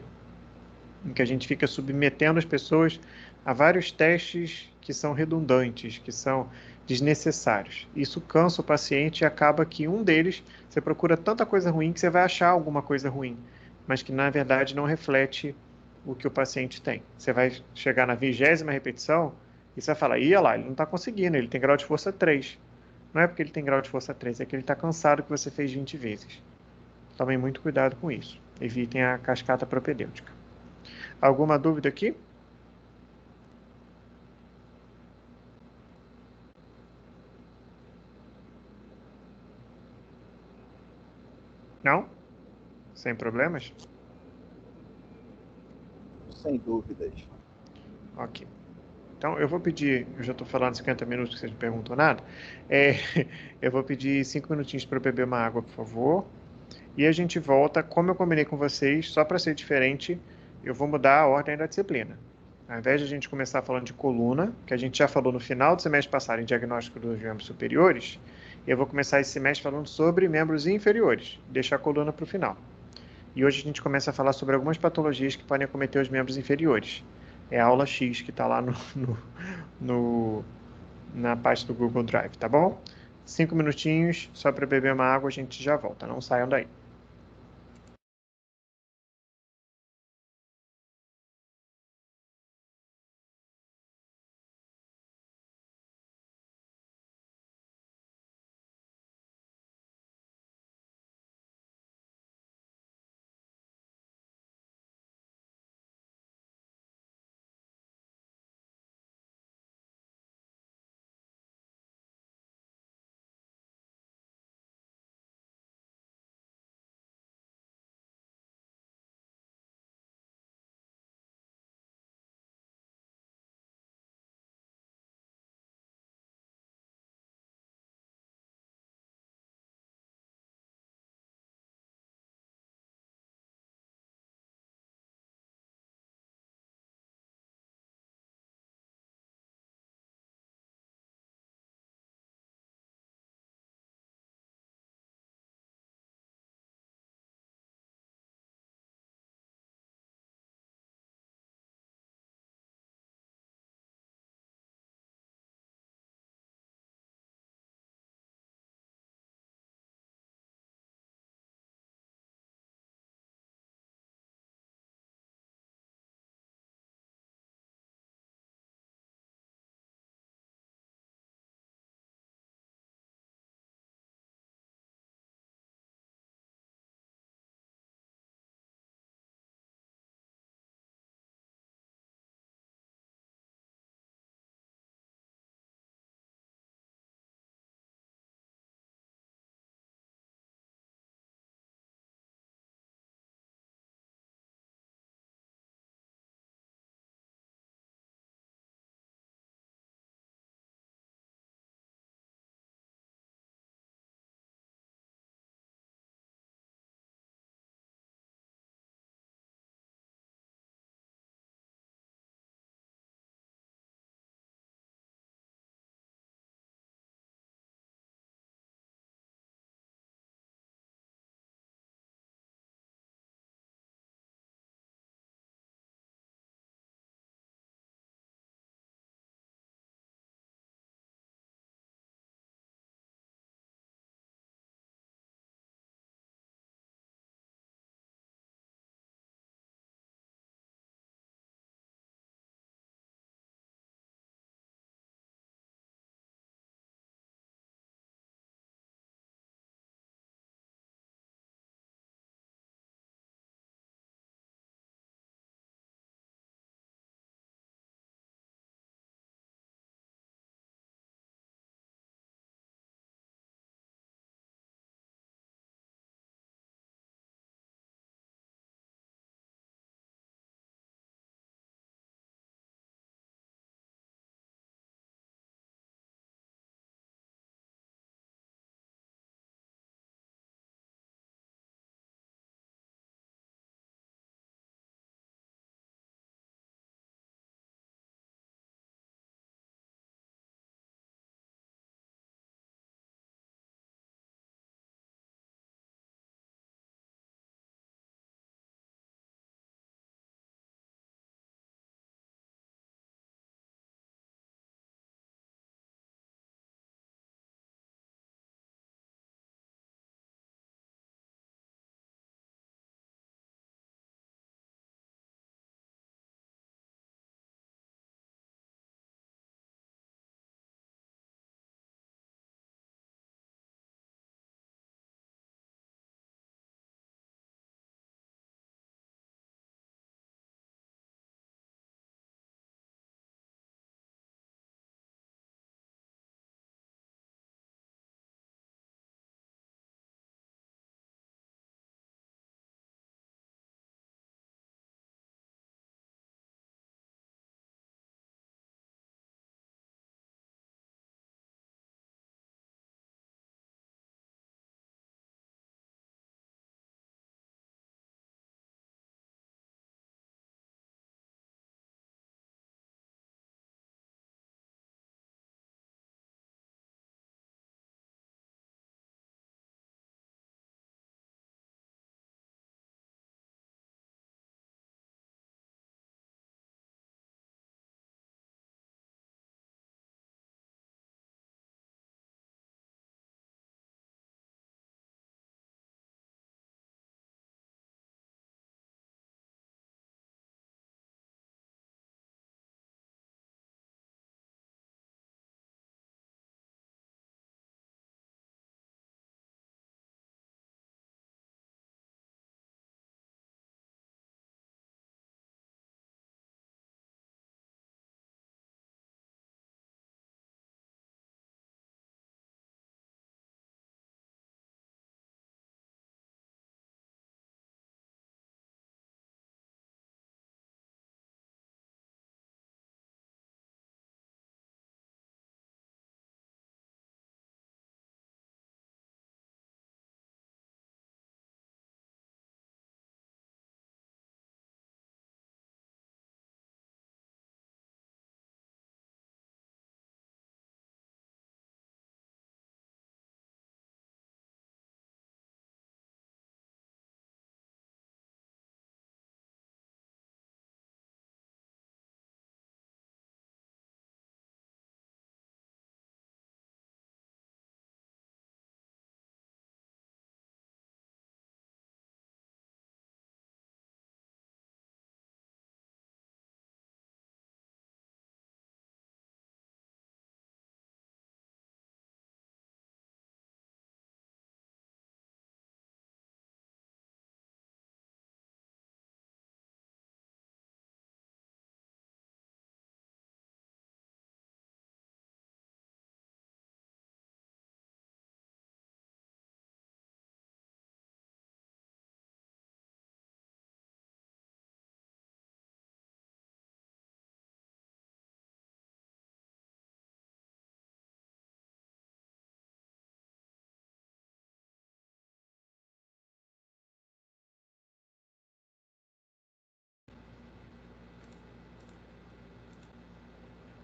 em que a gente fica submetendo as pessoas a vários testes que são redundantes, que são desnecessários. Isso cansa o paciente e acaba que um deles, você procura tanta coisa ruim que você vai achar alguma coisa ruim, mas que na verdade não reflete o que o paciente tem. Você vai chegar na 20ª repetição e você vai falar, ia lá, ele não está conseguindo, ele tem grau de força 3. Não é porque ele tem grau de força 3, é que ele está cansado que você fez 20 vezes. Tomem muito cuidado com isso. Evitem a cascata propedêutica. Alguma dúvida aqui? Não? Sem problemas? Sem dúvidas. Ok. Então, eu vou pedir, eu já estou falando 50 minutos que vocês não perguntam nada, eu vou pedir 5 minutinhos para eu beber uma água, por favor, e a gente volta, como eu combinei com vocês, só para ser diferente, eu vou mudar a ordem da disciplina. Ao invés de a gente começar falando de coluna, que a gente já falou no final do semestre passado em diagnóstico dos membros superiores, eu vou começar esse semestre falando sobre membros inferiores, deixar a coluna para o final. E hoje a gente começa a falar sobre algumas patologias que podem acometer os membros inferiores. É a aula X que está lá na parte do Google Drive, tá bom? 5 minutinhos, só para beber uma água, a gente já volta. Não saiam daí.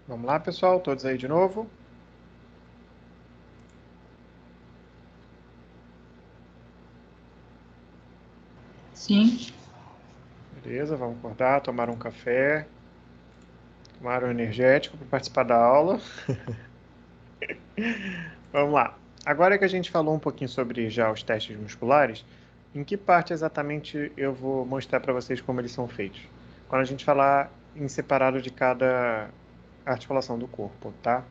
Vamos lá, pessoal, todos aí de novo? Sim. Beleza, vamos acordar, tomar um café, tomar um energético para participar da aula. Vamos lá. Agora que a gente falou um pouquinho sobre já os testes musculares, em que parte exatamente eu vou mostrar para vocês como eles são feitos? Quando a gente falar em separado de cada articulação do corpo, tá?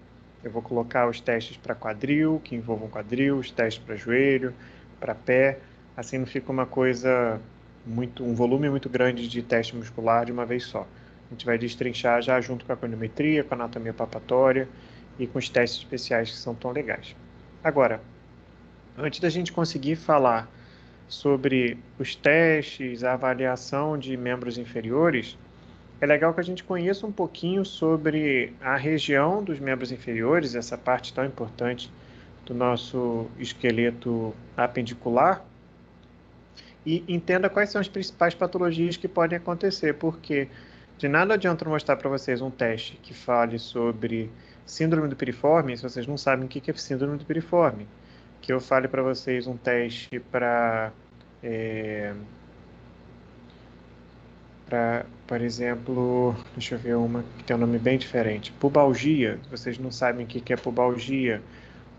Eu vou colocar os testes para quadril, que envolvam quadril, os testes para joelho, para pé, assim não fica uma coisa um volume muito grande de teste muscular de uma vez só. A gente vai destrinchar já junto com a cronometria, com a anatomia palpatória e com os testes especiais que são tão legais. Agora, antes da gente conseguir falar sobre os testes, a avaliação de membros inferiores, é legal que a gente conheça um pouquinho sobre a região dos membros inferiores, essa parte tão importante do nosso esqueleto apendicular, e entenda quais são as principais patologias que podem acontecer, porque de nada adianta mostrar para vocês um teste que fale sobre síndrome do piriforme se vocês não sabem o que é síndrome do piriforme. Que eu fale para vocês um teste para, por exemplo, deixa eu ver uma que tem um nome bem diferente, pubalgia, vocês não sabem o que é pubalgia.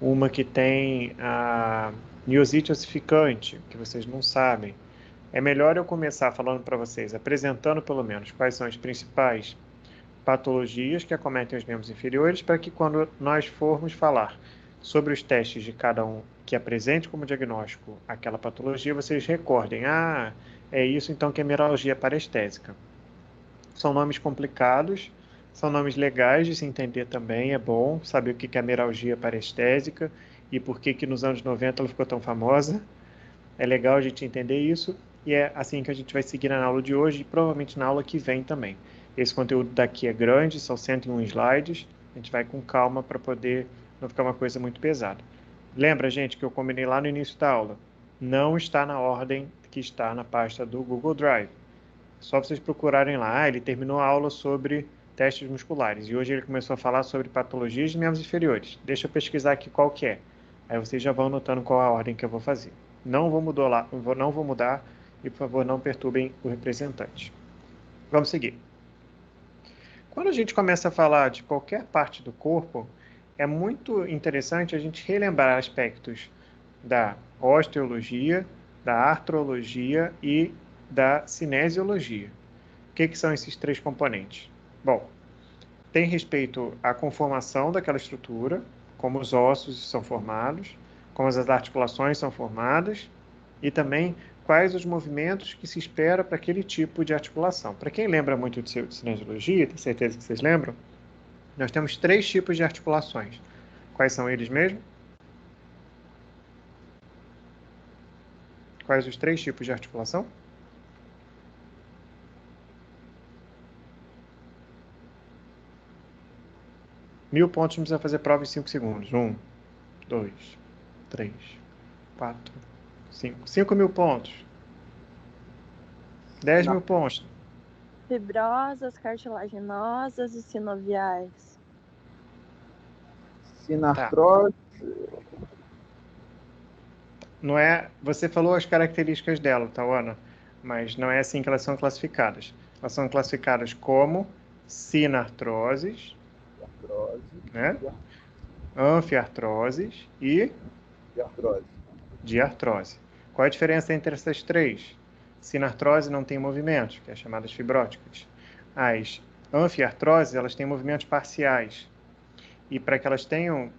Uma que tem a miosite ossificante, que vocês não sabem. É melhor eu começar falando para vocês, apresentando pelo menos quais são as principais patologias que acometem os membros inferiores, para que quando nós formos falar sobre os testes de cada um que apresente como diagnóstico aquela patologia, vocês recordem, é isso então que é mialgia parestésica. São nomes complicados, são nomes legais de se entender também, é bom saber o que é a mialgia parestésica e por que nos anos 90 ela ficou tão famosa. É legal a gente entender isso e é assim que a gente vai seguir na aula de hoje e provavelmente na aula que vem também. Esse conteúdo daqui é grande, são 101 slides, a gente vai com calma para poder não ficar uma coisa muito pesada. Lembra, gente, que eu combinei lá no início da aula, não está na ordem que está na pasta do Google Drive. Só vocês procurarem lá, ele terminou a aula sobre testes musculares e hoje ele começou a falar sobre patologias de membros inferiores. Deixa eu pesquisar aqui qual que é. Aí vocês já vão notando qual a ordem que eu vou fazer. Não vou mudar e, por favor, não perturbem o representante. Vamos seguir. Quando a gente começa a falar de qualquer parte do corpo, é muito interessante a gente relembrar aspectos da osteologia, da artrologia e da cinesiologia. O que são esses três componentes? Bom, tem respeito à conformação daquela estrutura, como os ossos são formados, como as articulações são formadas e também quais os movimentos que se espera para aquele tipo de articulação. Para quem lembra muito de cinesiologia, tenho certeza que vocês lembram, nós temos três tipos de articulações. Quais são eles mesmo? Quais os três tipos de articulação? Mil pontos não precisa fazer prova em 5 segundos. 1, 2, 3, 4, 5. 5.000 pontos. 10.000 pontos. Fibrosas, cartilaginosas e sinoviais. Sinartrose. Não é. Você falou as características dela, tá, Ana? Mas não é assim que elas são classificadas. Elas são classificadas como sinartroses, né? Anfiartroses e diartrose. Qual é a diferença entre essas três? Sinartrose não tem movimentos, que é chamadas fibróticas. As anfiartroses, elas têm movimentos parciais. E para que elas tenham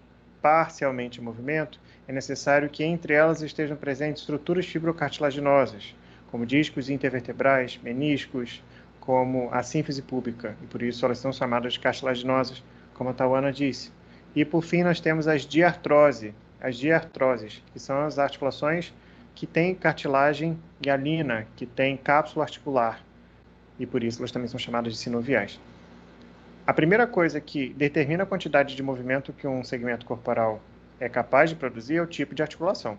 parcialmente movimento, é necessário que entre elas estejam presentes estruturas fibrocartilaginosas, como discos intervertebrais, meniscos, como a sínfise púbica, e por isso elas são chamadas de cartilaginosas, como a Tawana disse. E por fim nós temos as diartroses, que são as articulações que têm cartilagem hialina, que têm cápsula articular, e por isso elas também são chamadas de sinoviais. A primeira coisa que determina a quantidade de movimento que um segmento corporal é capaz de produzir é o tipo de articulação.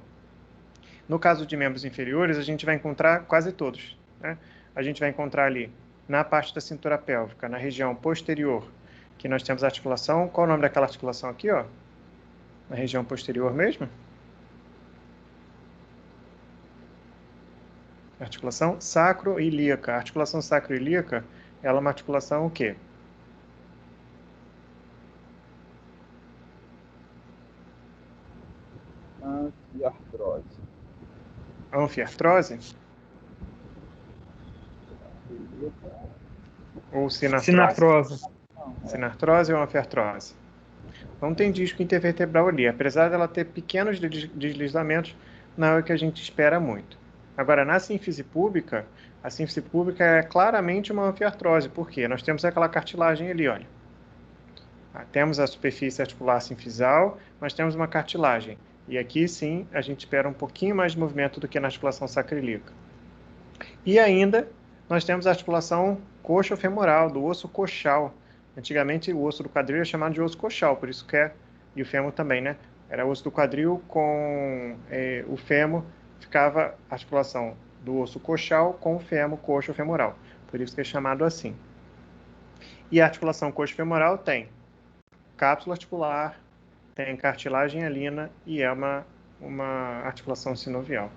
No caso de membros inferiores, a gente vai encontrar quase todos, né? A gente vai encontrar ali na parte da cintura pélvica, na região posterior, que nós temos a articulação, qual o nome daquela articulação aqui, ó? Na região posterior mesmo? Articulação sacroilíaca. A articulação sacroilíaca, ela é uma articulação o quê? Anfiartrose. Anfiartrose? Ou sinartrose? Sinartrose. Sinartrose ou anfiartrose? Não tem disco intervertebral ali. Apesar dela ter pequenos deslizamentos, não é o que a gente espera muito. Agora, na sínfise púbica, a sínfise púbica é claramente uma anfiartrose. Por quê? Nós temos aquela cartilagem ali, olha. Temos a superfície articular sinfisal, mas temos uma cartilagem. E aqui, sim, a gente espera um pouquinho mais de movimento do que na articulação sacroiliaca. E ainda, nós temos a articulação coxofemoral, do osso coxal. Antigamente, o osso do quadril era chamado de osso coxal, por isso que e o fêmur também, né? Era osso do quadril com o fêmur, ficava a articulação do osso coxal com o fêmur coxofemoral. Por isso que é chamado assim. E a articulação coxofemoral tem cápsula articular, tem cartilagem hialina e é uma articulação sinovial.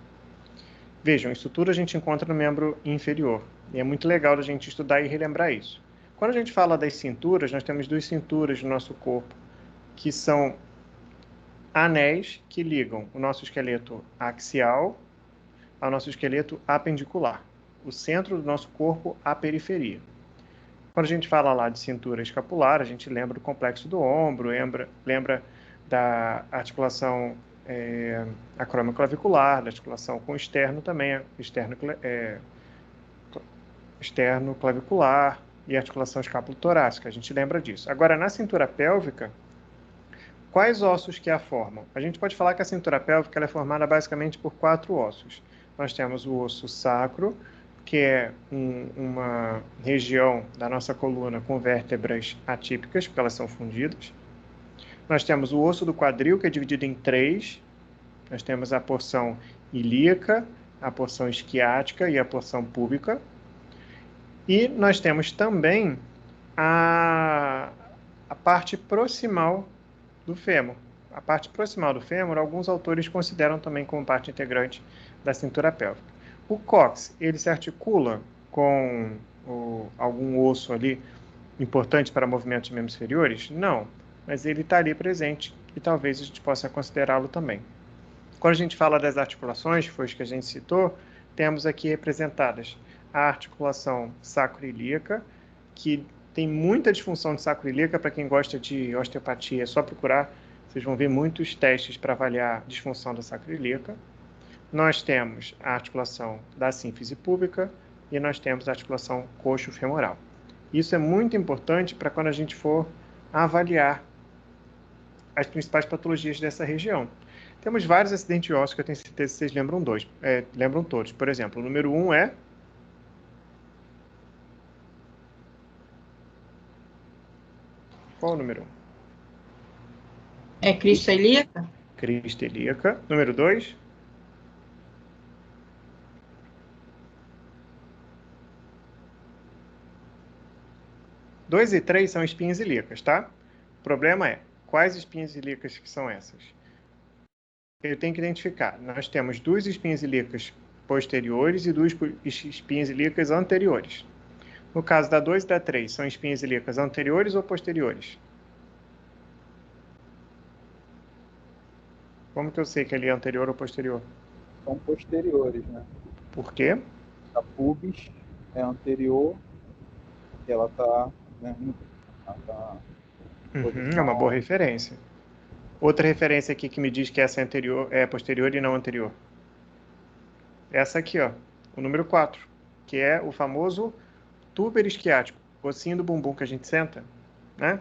Vejam, isso tudo a gente encontra no membro inferior. E é muito legal a gente estudar e relembrar isso. Quando a gente fala das cinturas, nós temos duas cinturas no nosso corpo, que são anéis que ligam o nosso esqueleto axial ao nosso esqueleto apendicular. O centro do nosso corpo à periferia. Quando a gente fala lá de cintura escapular, a gente lembra do complexo do ombro, lembra da articulação acromioclavicular, da articulação com o externo também, externo clavicular e articulação escápulo-torácica. A gente lembra disso. Agora, na cintura pélvica, quais ossos que a formam? A gente pode falar que a cintura pélvica ela é formada basicamente por 4 ossos. Nós temos o osso sacro, que é uma região da nossa coluna com vértebras atípicas, porque elas são fundidas. Nós temos o osso do quadril, que é dividido em 3. Nós temos a porção ilíaca, a porção isquiática e a porção púbica. E nós temos também a parte proximal do fêmur. A parte proximal do fêmur, alguns autores consideram também como parte integrante da cintura pélvica. O cóccix, ele se articula com algum osso ali importante para movimentos de membros inferiores? Não, mas ele está ali presente e talvez a gente possa considerá-lo também. Quando a gente fala das articulações, que foi as que a gente citou, temos aqui representadas a articulação sacroilíaca, que tem muita disfunção de sacroilíaca. Para quem gosta de osteopatia, é só procurar, vocês vão ver muitos testes para avaliar a disfunção da sacroilíaca. Nós temos a articulação da sínfise púbica e nós temos a articulação coxofemoral. Isso é muito importante para quando a gente for avaliar as principais patologias dessa região. Temos vários acidentes ósseos que eu tenho certeza que vocês lembram todos. Por exemplo, o número 1 é... Qual o número 1? É crista ilíaca? Crista ilíaca. Número 2? Dois e 3 são espinhas ilíacas, tá? O problema é, quais espinhas ilíacas que são essas? Eu tenho que identificar. Nós temos 2 espinhas ilíacas posteriores e 2 espinhas ilíacas anteriores. No caso da 2 e da 3, são espinhas ilíacas anteriores ou posteriores? Como que eu sei que ali é anterior ou posterior? São posteriores, né? Por quê? A pubis é anterior e ela está... Né, é uma boa referência. Outra referência aqui que me diz que essa é posterior e não anterior. Essa aqui, ó, o número 4, que é o famoso túber isquiático, ossinho do bumbum que a gente senta, né?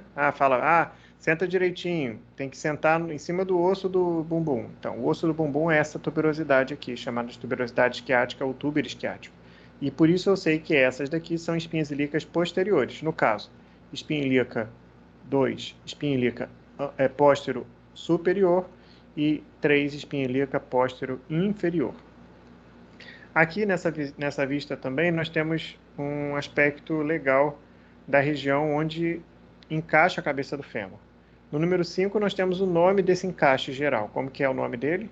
Senta direitinho, tem que sentar em cima do osso do bumbum. Então, o osso do bumbum é essa tuberosidade aqui, chamada de tuberosidade isquiática ou túber isquiático. E por isso eu sei que essas daqui são espinhas ilíacas posteriores. No caso, espinha ilíaca 2, espinha ilíaca póstero superior e 3, espinha ilíaca póstero inferior. Aqui nessa vista também nós temos um aspecto legal da região onde encaixa a cabeça do fêmur. No número 5, nós temos o nome desse encaixe geral. Como que é o nome dele?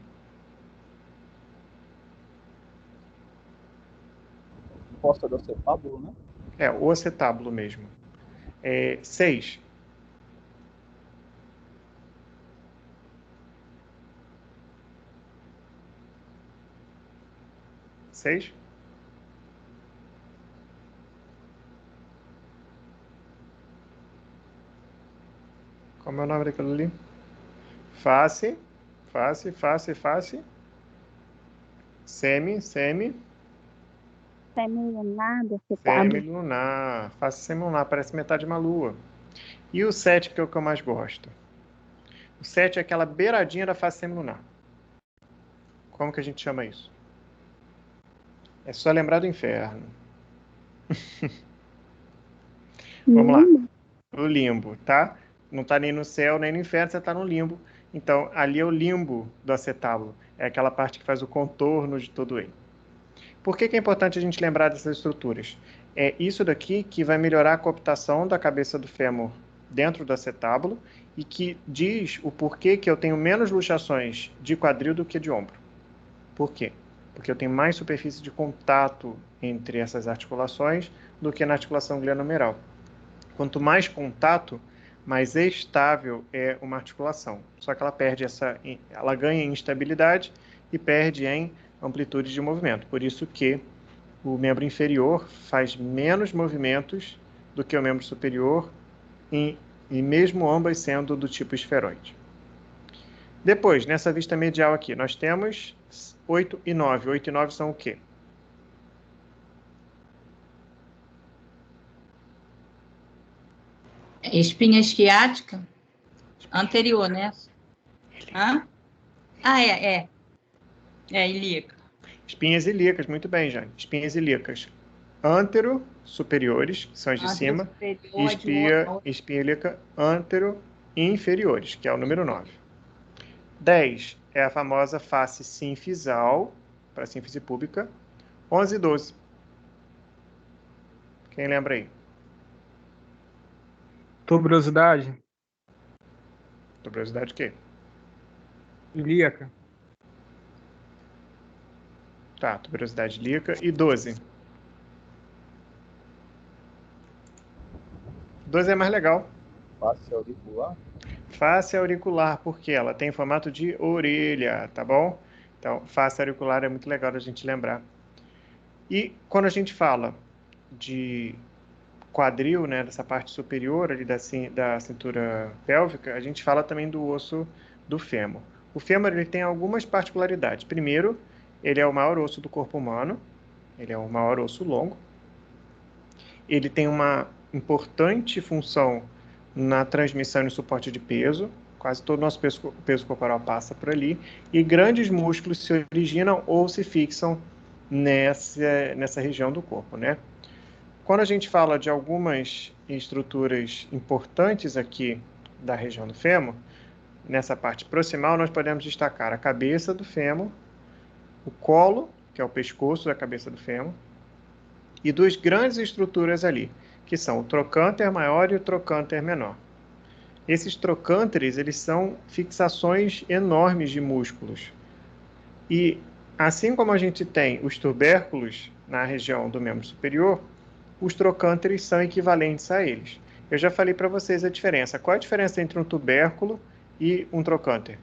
Fossa do acetábulo, né? É, o acetábulo mesmo. 6. Seis? Como é o nome daquilo ali? Face. Semi. Semilunar do acetábulo. Semilunar. Face semilunar, parece metade de uma lua. E o 7, que é o que eu mais gosto. O 7 é aquela beiradinha da face semilunar. Como que a gente chama isso? É só lembrar do inferno. Vamos lá. O limbo, tá? Não está nem no céu, nem no inferno, você está no limbo. Então, ali é o limbo do acetábulo. É aquela parte que faz o contorno de todo ele. Por que é importante a gente lembrar dessas estruturas? É isso daqui que vai melhorar a cooptação da cabeça do fêmur dentro do acetábulo e que diz o porquê que eu tenho menos luxações de quadril do que de ombro. Por quê? Porque eu tenho mais superfície de contato entre essas articulações do que na articulação glenomeral. Quanto mais contato, mais estável é uma articulação. Só que ela ganha em instabilidade e perde em amplitude de movimento. Por isso que o membro inferior faz menos movimentos do que o membro superior, e mesmo ambas sendo do tipo esferoide. Depois, nessa vista medial aqui, nós temos 8 e 9. 8 e 9 são o quê? Espinha esquiática anterior, né? Hã? Ilíaca. Espinhas ilíacas, muito bem, Jane. Espinhas ilíacas antero superiores, que são as de cima, e espinha ilíaca antero inferiores, que é o número 9. 10 é a famosa face sinfisal, para sínfise púbica. 11 e 12. Quem lembra aí? Tuberosidade. Tuberosidade o quê? Ilíaca. Tá, tuberosidade ilíaca. E 12? 12 é mais legal. Face auricular. Face auricular, porque ela tem formato de orelha, tá bom? Então, face auricular é muito legal da gente lembrar. E quando a gente fala de quadril, né, dessa parte superior ali da cintura pélvica, a gente fala também do osso do fêmur. O fêmur ele tem algumas particularidades. Primeiro, ele é o maior osso do corpo humano, ele é o maior osso longo. Ele tem uma importante função na transmissão e suporte de peso. Quase todo o nosso peso corporal passa por ali. E grandes músculos se originam ou se fixam nessa região do corpo, né? Quando a gente fala de algumas estruturas importantes aqui da região do fêmur, nessa parte proximal, nós podemos destacar a cabeça do fêmur, o colo, que é o pescoço da cabeça do fêmur, e duas grandes estruturas ali, que são o trocânter maior e o trocânter menor. Esses trocânteres, eles são fixações enormes de músculos. E assim como a gente tem os tubérculos na região do membro superior, os trocânteres são equivalentes a eles. Eu já falei para vocês a diferença. Qual a diferença entre um tubérculo e um trocânter?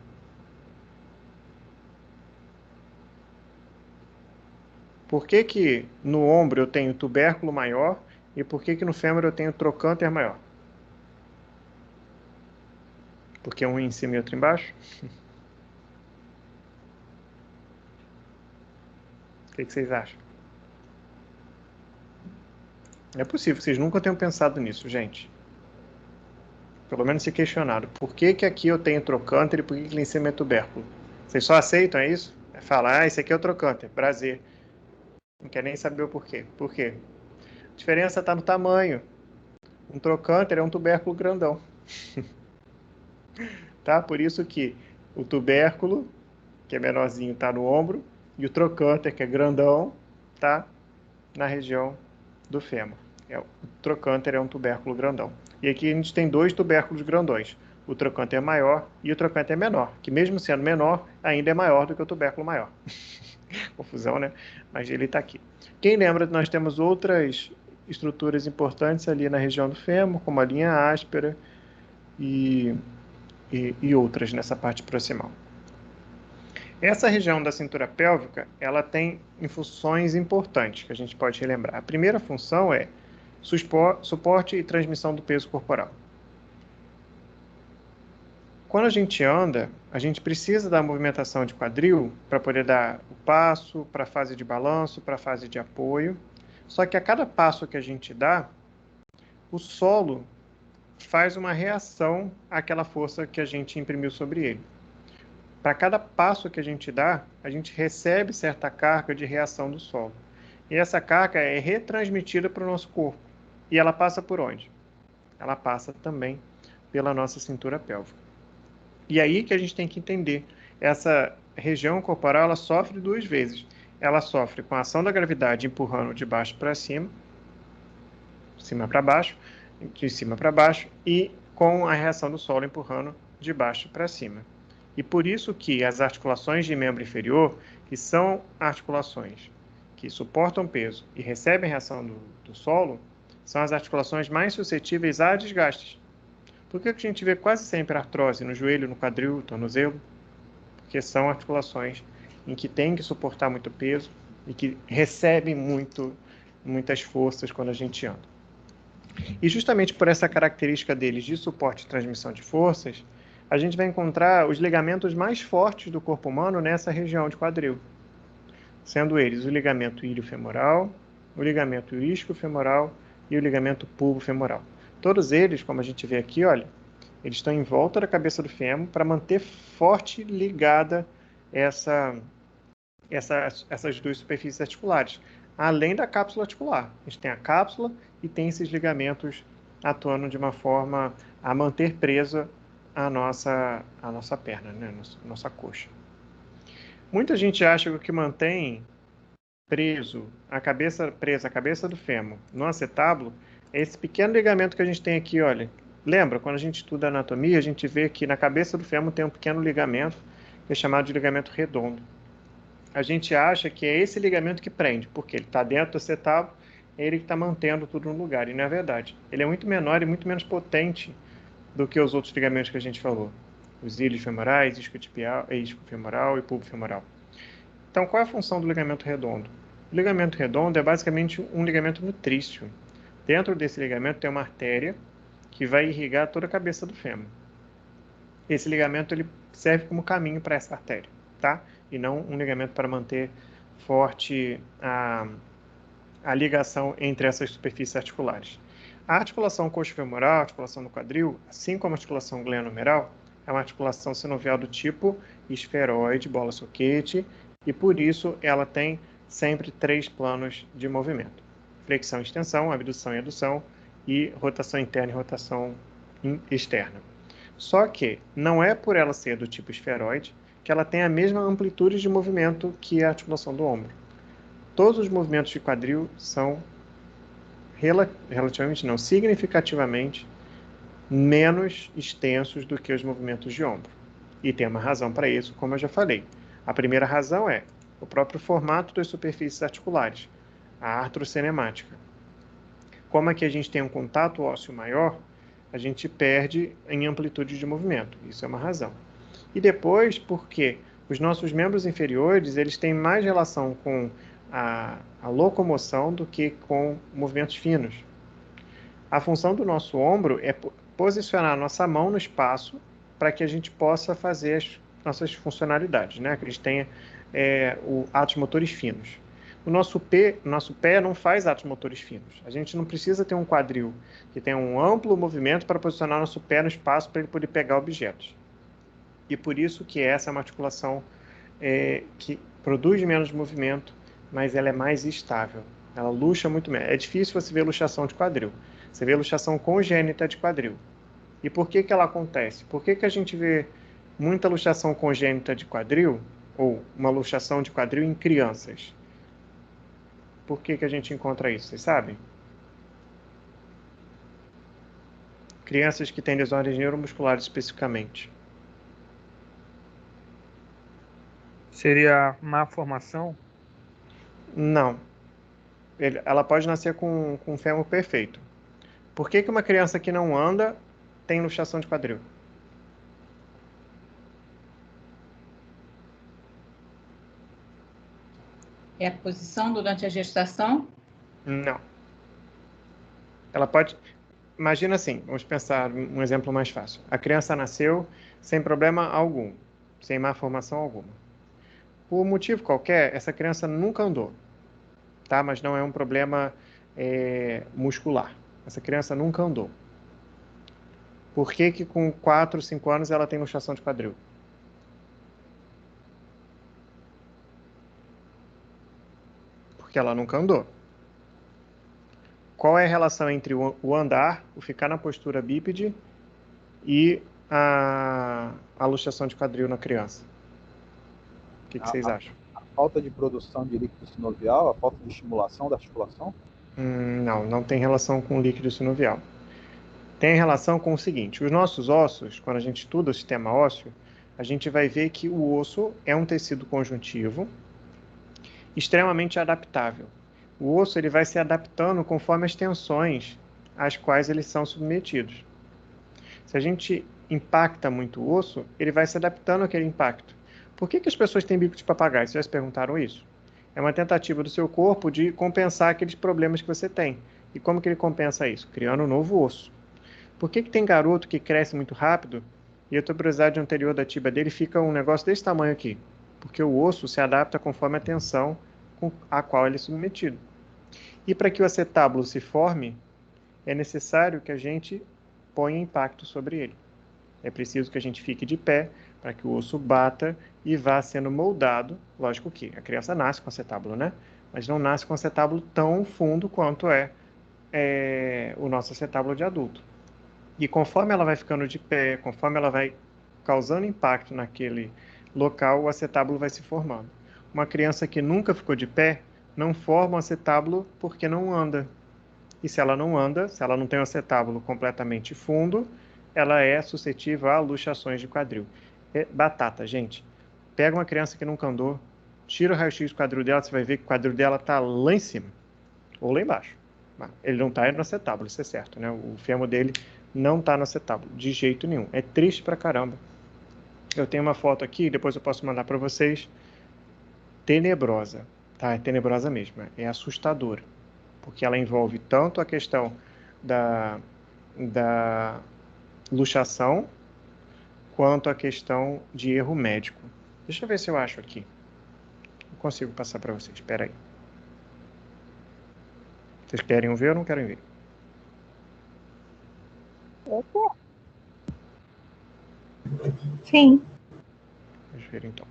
Por que que no ombro eu tenho tubérculo maior e por que que no fêmur eu tenho trocânter maior? Porque um em cima e outro embaixo? O que vocês acham? É possível, vocês nunca tenham pensado nisso, gente. Pelo menos se questionado. Por que que aqui eu tenho trocânter e por que que lá em cima é tubérculo? Vocês só aceitam, é isso? É falar, esse aqui é o trocânter, prazer. Não quer nem saber o porquê. Por quê? A diferença está no tamanho. Um trocânter é um tubérculo grandão. Tá? Por isso que o tubérculo, que é menorzinho, está no ombro, e o trocânter, que é grandão, está na região do fêmur. O trocânter é um tubérculo grandão. E aqui a gente tem 2 tubérculos grandões. O trocânter é maior e o trocânter é menor, que mesmo sendo menor, ainda é maior do que o tubérculo maior. Confusão, né? Mas ele está aqui. Quem lembra, nós temos outras estruturas importantes ali na região do fêmur, como a linha áspera e outras nessa parte proximal. Essa região da cintura pélvica, ela tem funções importantes que a gente pode relembrar. A primeira função é suporte e transmissão do peso corporal. Quando a gente anda, a gente precisa da movimentação de quadril para poder dar o passo, para a fase de balanço, para a fase de apoio. Só que a cada passo que a gente dá, o solo faz uma reação àquela força que a gente imprimiu sobre ele. Para cada passo que a gente dá, a gente recebe certa carga de reação do solo. E essa carga é retransmitida para o nosso corpo. E ela passa por onde? Ela passa também pela nossa cintura pélvica. E aí que a gente tem que entender. Essa região corporal, ela sofre 2 vezes. Ela sofre com a ação da gravidade empurrando de baixo para cima, de cima para baixo, de cima para baixo, e com a reação do solo empurrando de baixo para cima. E por isso que as articulações de membro inferior, que são articulações que suportam peso e recebem reação do solo, são as articulações mais suscetíveis a desgastes. Por que a gente vê quase sempre artrose no joelho, no quadril, no tornozelo? Porque são articulações em que tem que suportar muito peso e que recebem muitas forças quando a gente anda. E justamente por essa característica deles de suporte e transmissão de forças, a gente vai encontrar os ligamentos mais fortes do corpo humano nessa região de quadril, sendo eles o ligamento iliofemoral, o ligamento isquiofemoral e o ligamento pulvofemoral. Todos eles, como a gente vê aqui, olha, eles estão em volta da cabeça do fêmur para manter forte ligada essas 2 superfícies articulares, além da cápsula articular. A gente tem a cápsula e tem esses ligamentos atuando de uma forma a manter presa a nossa perna, né? Nossa coxa. Muita gente acha que o que mantém a cabeça do fêmur no acetábulo é esse pequeno ligamento que a gente tem aqui, olha. Lembra, quando a gente estuda anatomia, a gente vê que na cabeça do fêmur tem um pequeno ligamento, que é chamado de ligamento redondo. A gente acha que é esse ligamento que prende, porque ele está dentro do acetábulo, é ele que está mantendo tudo no lugar, e não é verdade. Ele é muito menor e muito menos potente do que os outros ligamentos que a gente falou. Os iliofemorais, isquiofemoral e pulvofemoral. Então, qual é a função do ligamento redondo? O ligamento redondo é basicamente um ligamento nutrício. Dentro desse ligamento tem uma artéria que vai irrigar toda a cabeça do fêmur. Esse ligamento ele serve como caminho para essa artéria, tá? E não um ligamento para manter forte a ligação entre essas superfícies articulares. A articulação coxofemoral, a articulação do quadril, assim como a articulação glenohumeral, é uma articulação sinovial do tipo esferoide, bola soquete, e por isso ela tem sempre 3 planos de movimento: flexão e extensão, abdução e adução, e rotação interna e rotação externa. Só que não é por ela ser do tipo esferoide que ela tem a mesma amplitude de movimento que a articulação do ombro. Todos os movimentos de quadril são significativamente menos extensos do que os movimentos de ombro. E tem uma razão para isso, como eu já falei. A primeira razão é o próprio formato das superfícies articulares, a artrocinemática. Como aqui a gente tem um contato ósseo maior, a gente perde em amplitude de movimento. Isso é uma razão. E depois, porque os nossos membros inferiores, eles têm mais relação com a locomoção do que com movimentos finos. A função do nosso ombro é posicionar a nossa mão no espaço para que a gente possa fazer as nossas funcionalidades, né? Que a gente tenha atos motores finos. O nosso pé não faz atos motores finos. A gente não precisa ter um quadril que tenha um amplo movimento para posicionar nosso pé no espaço para ele poder pegar objetos. E por isso que essa é uma articulação que produz menos movimento, mas ela é mais estável. Ela luxa muito menos. É difícil você ver luxação de quadril. Você vê luxação congênita de quadril. E por que ela acontece? Por que a gente vê muita luxação congênita de quadril, ou uma luxação de quadril em crianças? Por que a gente encontra isso? Vocês sabem? Crianças que têm lesões neuromusculares especificamente. Seria má formação? Não. Ela pode nascer com um fêmur perfeito. Por que uma criança que não anda tem luxação de quadril? É a posição durante a gestação? Não. Ela pode... Imagina assim, vamos pensar um exemplo mais fácil. A criança nasceu sem problema algum, sem má formação alguma. Por motivo qualquer, essa criança nunca andou, tá? Mas não é um problema muscular. Essa criança nunca andou. Por que com 4, 5 anos ela tem luxação de quadril? Porque ela nunca andou. Qual é a relação entre o andar, o ficar na postura bípede e a luxação de quadril na criança? O que vocês acham? A falta de produção de líquido sinovial, a falta de estimulação da articulação? Não tem relação com o líquido sinovial. Tem relação com o seguinte: os nossos ossos, quando a gente estuda o sistema ósseo, a gente vai ver que o osso é um tecido conjuntivo extremamente adaptável. O osso ele vai se adaptando conforme as tensões às quais eles são submetidos. Se a gente impacta muito o osso, ele vai se adaptando àquele impacto. Por que as pessoas têm bico de papagaio? Vocês já se perguntaram isso? É uma tentativa do seu corpo de compensar aqueles problemas que você tem. E como que ele compensa isso? Criando um novo osso. Por que tem garoto que cresce muito rápido e a tuberosidade anterior da tíbia dele fica um negócio desse tamanho aqui? Porque o osso se adapta conforme a tensão a qual ele é submetido. E para que o acetábulo se forme, é necessário que a gente ponha impacto sobre ele. É preciso que a gente fique de pé para que o osso bata e vá sendo moldado. Lógico que a criança nasce com acetábulo, né? Mas não nasce com acetábulo tão fundo quanto é o nosso acetábulo de adulto. E conforme ela vai ficando de pé, conforme ela vai causando impacto naquele local, o acetábulo vai se formando. Uma criança que nunca ficou de pé não forma um acetábulo porque não anda. E se ela não anda, se ela não tem um acetábulo completamente fundo, ela é suscetível a luxações de quadril. É batata, gente. Pega uma criança que nunca andou, tira o raio-x do quadril dela, você vai ver que o quadril dela está lá em cima, ou lá embaixo. Ele não está no acetábulo, isso é certo, né? O fêmur dele não está no acetábulo, de jeito nenhum. É triste pra caramba. Eu tenho uma foto aqui, depois eu posso mandar para vocês. Tenebrosa, tá? É tenebrosa mesmo, é assustadora. Porque ela envolve tanto a questão da luxação, quanto a questão de erro médico. Deixa eu ver se eu acho aqui. Eu consigo passar para vocês, espera aí. Vocês querem ver ou não querem ver? Sim. Vamos ver então.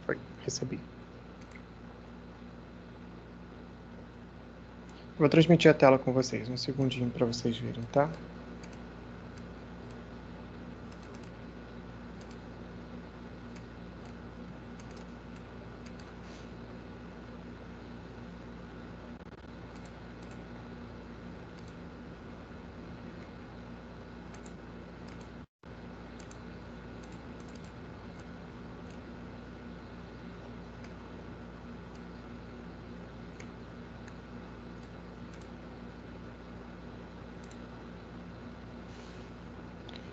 Foi, recebi. Vou transmitir a tela com vocês, um segundinho para vocês verem, tá?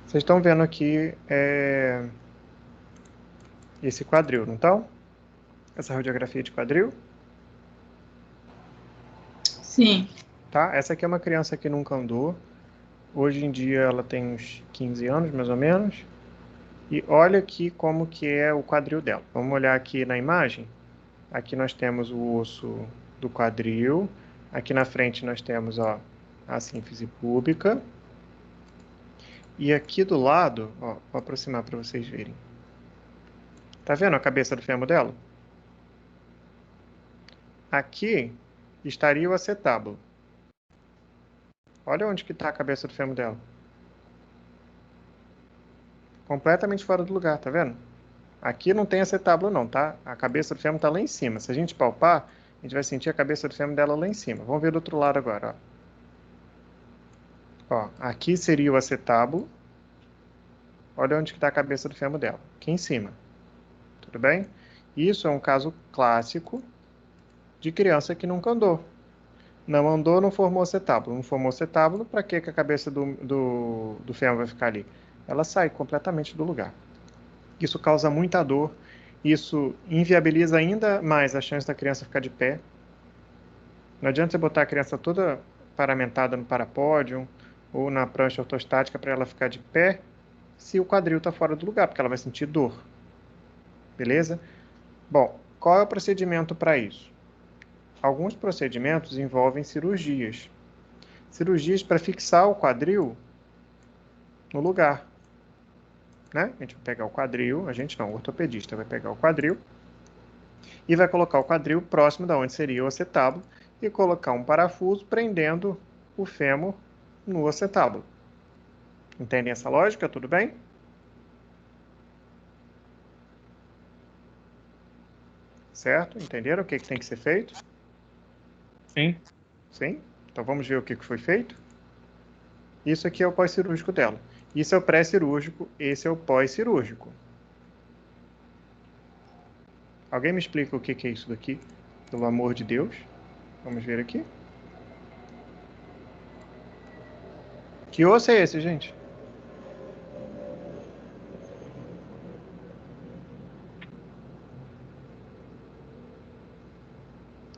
Vocês estão vendo aqui esse quadril, não estão? Essa radiografia de quadril? Sim. Tá? Essa aqui é uma criança que nunca andou. Hoje em dia ela tem uns 15 anos, mais ou menos. E olha aqui como que é o quadril dela. Vamos olhar aqui na imagem. Aqui nós temos o osso do quadril. Aqui na frente nós temos, ó, a sínfise púbica. E aqui do lado, ó, vou aproximar para vocês verem. Tá vendo a cabeça do fêmur dela? Aqui estaria o acetábulo. Olha onde que está a cabeça do fêmur dela. Completamente fora do lugar, tá vendo? Aqui não tem acetábulo não, tá? A cabeça do fêmur está lá em cima. Se a gente palpar, a gente vai sentir a cabeça do fêmur dela lá em cima. Vamos ver do outro lado agora, ó. Ó, aqui seria o acetábulo. Olha onde que está a cabeça do fêmur dela. Aqui em cima. Tudo bem? Isso é um caso clássico de criança que nunca andou. Não andou, não formou acetábulo. Não formou acetábulo, para que a cabeça do fêmur vai ficar ali? Ela sai completamente do lugar. Isso causa muita dor. Isso inviabiliza ainda mais a chance da criança ficar de pé. Não adianta você botar a criança toda paramentada no parapódio ou na prancha ortostática para ela ficar de pé se o quadril está fora do lugar, porque ela vai sentir dor. Beleza? Bom, qual é o procedimento para isso? Alguns procedimentos envolvem cirurgias. Cirurgias para fixar o quadril no lugar. Né? A gente vai pegar o quadril, o ortopedista vai pegar o quadril e vai colocar o quadril próximo da onde seria o acetábulo e colocar um parafuso prendendo o fêmur no acetábulo. Entendem essa lógica? Tudo bem? Certo? Entenderam o que tem que ser feito? Sim. Sim? Então vamos ver o que foi feito? Isso aqui é o pós-cirúrgico dela. Isso é o pré-cirúrgico, esse é o pós-cirúrgico. Alguém me explica o que é isso daqui? Pelo amor de Deus. Vamos ver aqui. Que osso é esse, gente?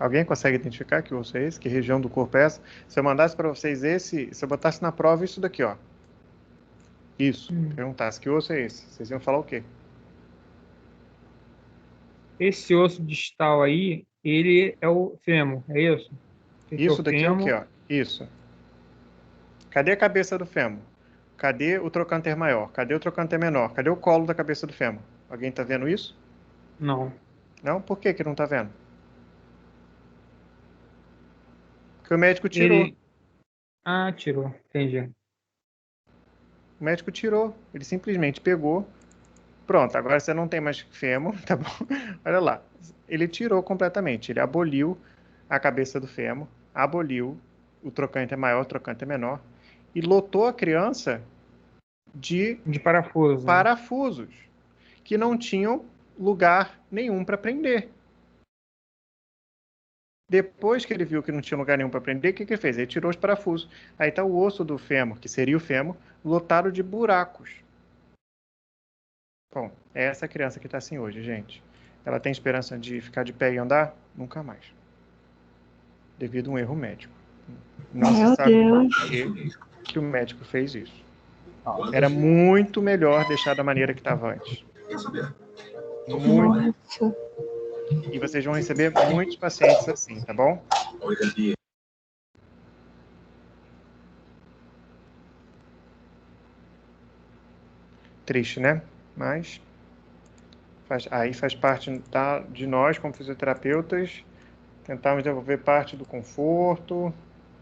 Alguém consegue identificar que osso é esse? Que região do corpo é essa? Se eu mandasse para vocês esse, se eu botasse na prova isso daqui, ó. Isso. Perguntasse que osso é esse? Vocês iam falar o quê? Esse osso distal aí, ele é o fêmur, é isso? Isso daqui é o quê, ó? Isso. Cadê a cabeça do fêmur? Cadê o trocânter maior? Cadê o trocânter menor? Cadê o colo da cabeça do fêmur? Alguém tá vendo isso? Não. Não? Por que não tá vendo? Porque o médico tirou. Ah, tirou. Entendi. O médico tirou. Ele simplesmente pegou. Pronto, agora você não tem mais fêmur, tá bom? Olha lá. Ele tirou completamente. Ele aboliu a cabeça do fêmur, aboliu o trocânter maior, o trocânter menor, e lotou a criança de parafusos, parafusos que não tinham lugar nenhum para prender. Depois que ele viu que não tinha lugar nenhum para prender, o que ele fez? Ele tirou os parafusos. Aí está o osso do fêmur, que seria o fêmur, lotado de buracos. Bom, é essa criança que está assim hoje, gente. Ela tem esperança de ficar de pé e andar? Nunca mais. Devido a um erro médico. Não se sabe por que o médico fez isso. Era muito melhor deixar da maneira que estava antes. Muito. E vocês vão receber muitos pacientes assim, tá bom? Triste, né? Mas aí faz parte de nós, como fisioterapeutas, tentarmos devolver parte do conforto,